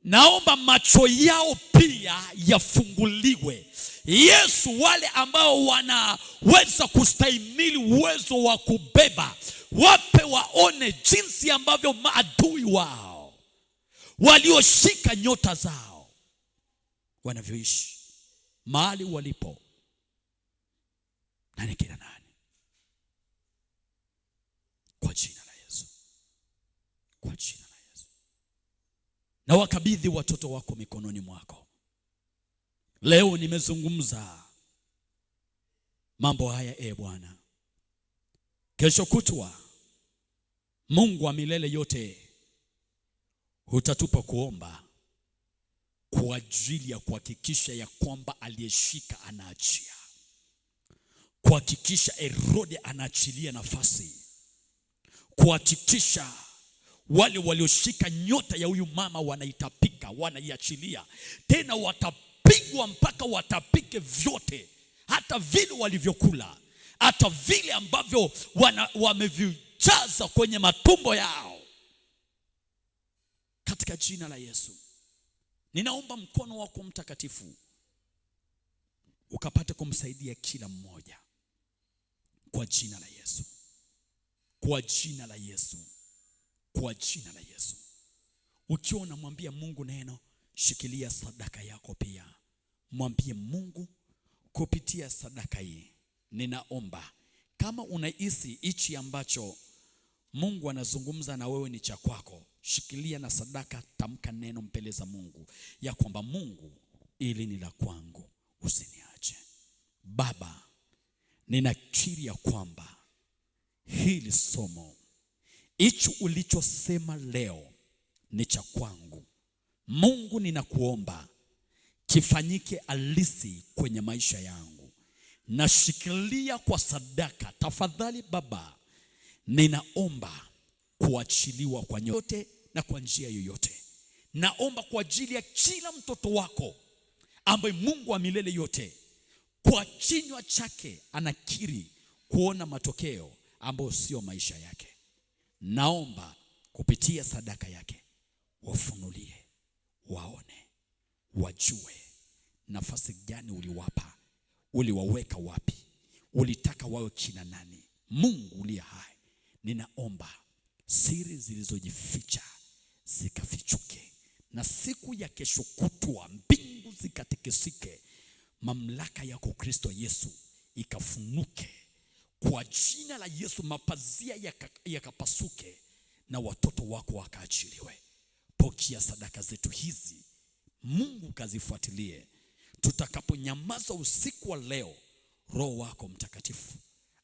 naomba macho yao pia yafunguliwe. Yesu, wale ambao wanaweza kustahimili uwezo wa kubeba, wape waone jinsi ambavyo maadui wao walioshika nyota zao wanavyoishi mahali walipo. Nani kila nani? Kwa jina la Yesu. Kwa jina la Yesu. Na wakabidhi watoto wako mikononi mwako. Leo nimezungumza mambo haya, Bwana. Kesho kutwa, Mungu wa milele yote, utatupa kuomba kwa ajili ya kuhakikisha ya kwamba aliyeshika anaachia. Kuhakikisha Herode anaachilia nafasi. Kuhakikisha wale walioshika nyota ya huyu mama wanaitapika, wanaiachilia. Tena watapigwa mpaka watapike vyote, hata vile walivyokula, hata vile ambavyo wamevijaza kwenye matumbo yao. Katika jina la Yesu, ninaomba mkono wako mtakatifu ukapate kumsaidia kila mmoja. Kwa jina la Yesu. Kwa jina la Yesu. Kwa jina la Yesu. Ukiwa unamwambia Mungu neno, shikilia sadaka yako pia. Mwambie Mungu, kupitia sadaka hii ninaomba, kama unahisi hichi ambacho Mungu anazungumza na wewe ni cha kwako, shikilia na sadaka, tamka neno mbele za Mungu ya kwamba Mungu, ili ni la kwangu, usiniache. Baba, ninakiri ya kwamba hili somo. Hicho ulichosema leo ni cha kwangu. Mungu, ninakuomba kifanyike halisi kwenye maisha yangu. Nashikilia kwa sadaka. Tafadhali Baba, ninaomba kuachiliwa kwa nyote na kwa njia yoyote. Naomba kwa ajili ya kila mtoto wako ambaye Mungu wa milele yote kwa kinywa chake anakiri kuona matokeo ambayo sio maisha yake. Naomba kupitia sadaka yake wafunulie, waone, wajue nafasi gani uliwapa, uliwaweka wapi, ulitaka wawe kina nani. Mungu uliye hai, ninaomba siri zilizojificha zikafichuke, na siku ya kesho kutwa mbingu zikatikisike, mamlaka yako Kristo Yesu ikafunuke kwa jina la Yesu. Mapazia yakapasuke na watoto wako wakaachiliwe. Pokea sadaka zetu hizi Mungu, kazifuatilie. Tutakaponyamaza usiku wa leo, Roho wako Mtakatifu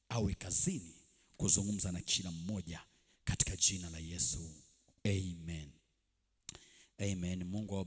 awe kazini kuzungumza na kila mmoja katika jina la Yesu. Amen. Amen. Mungu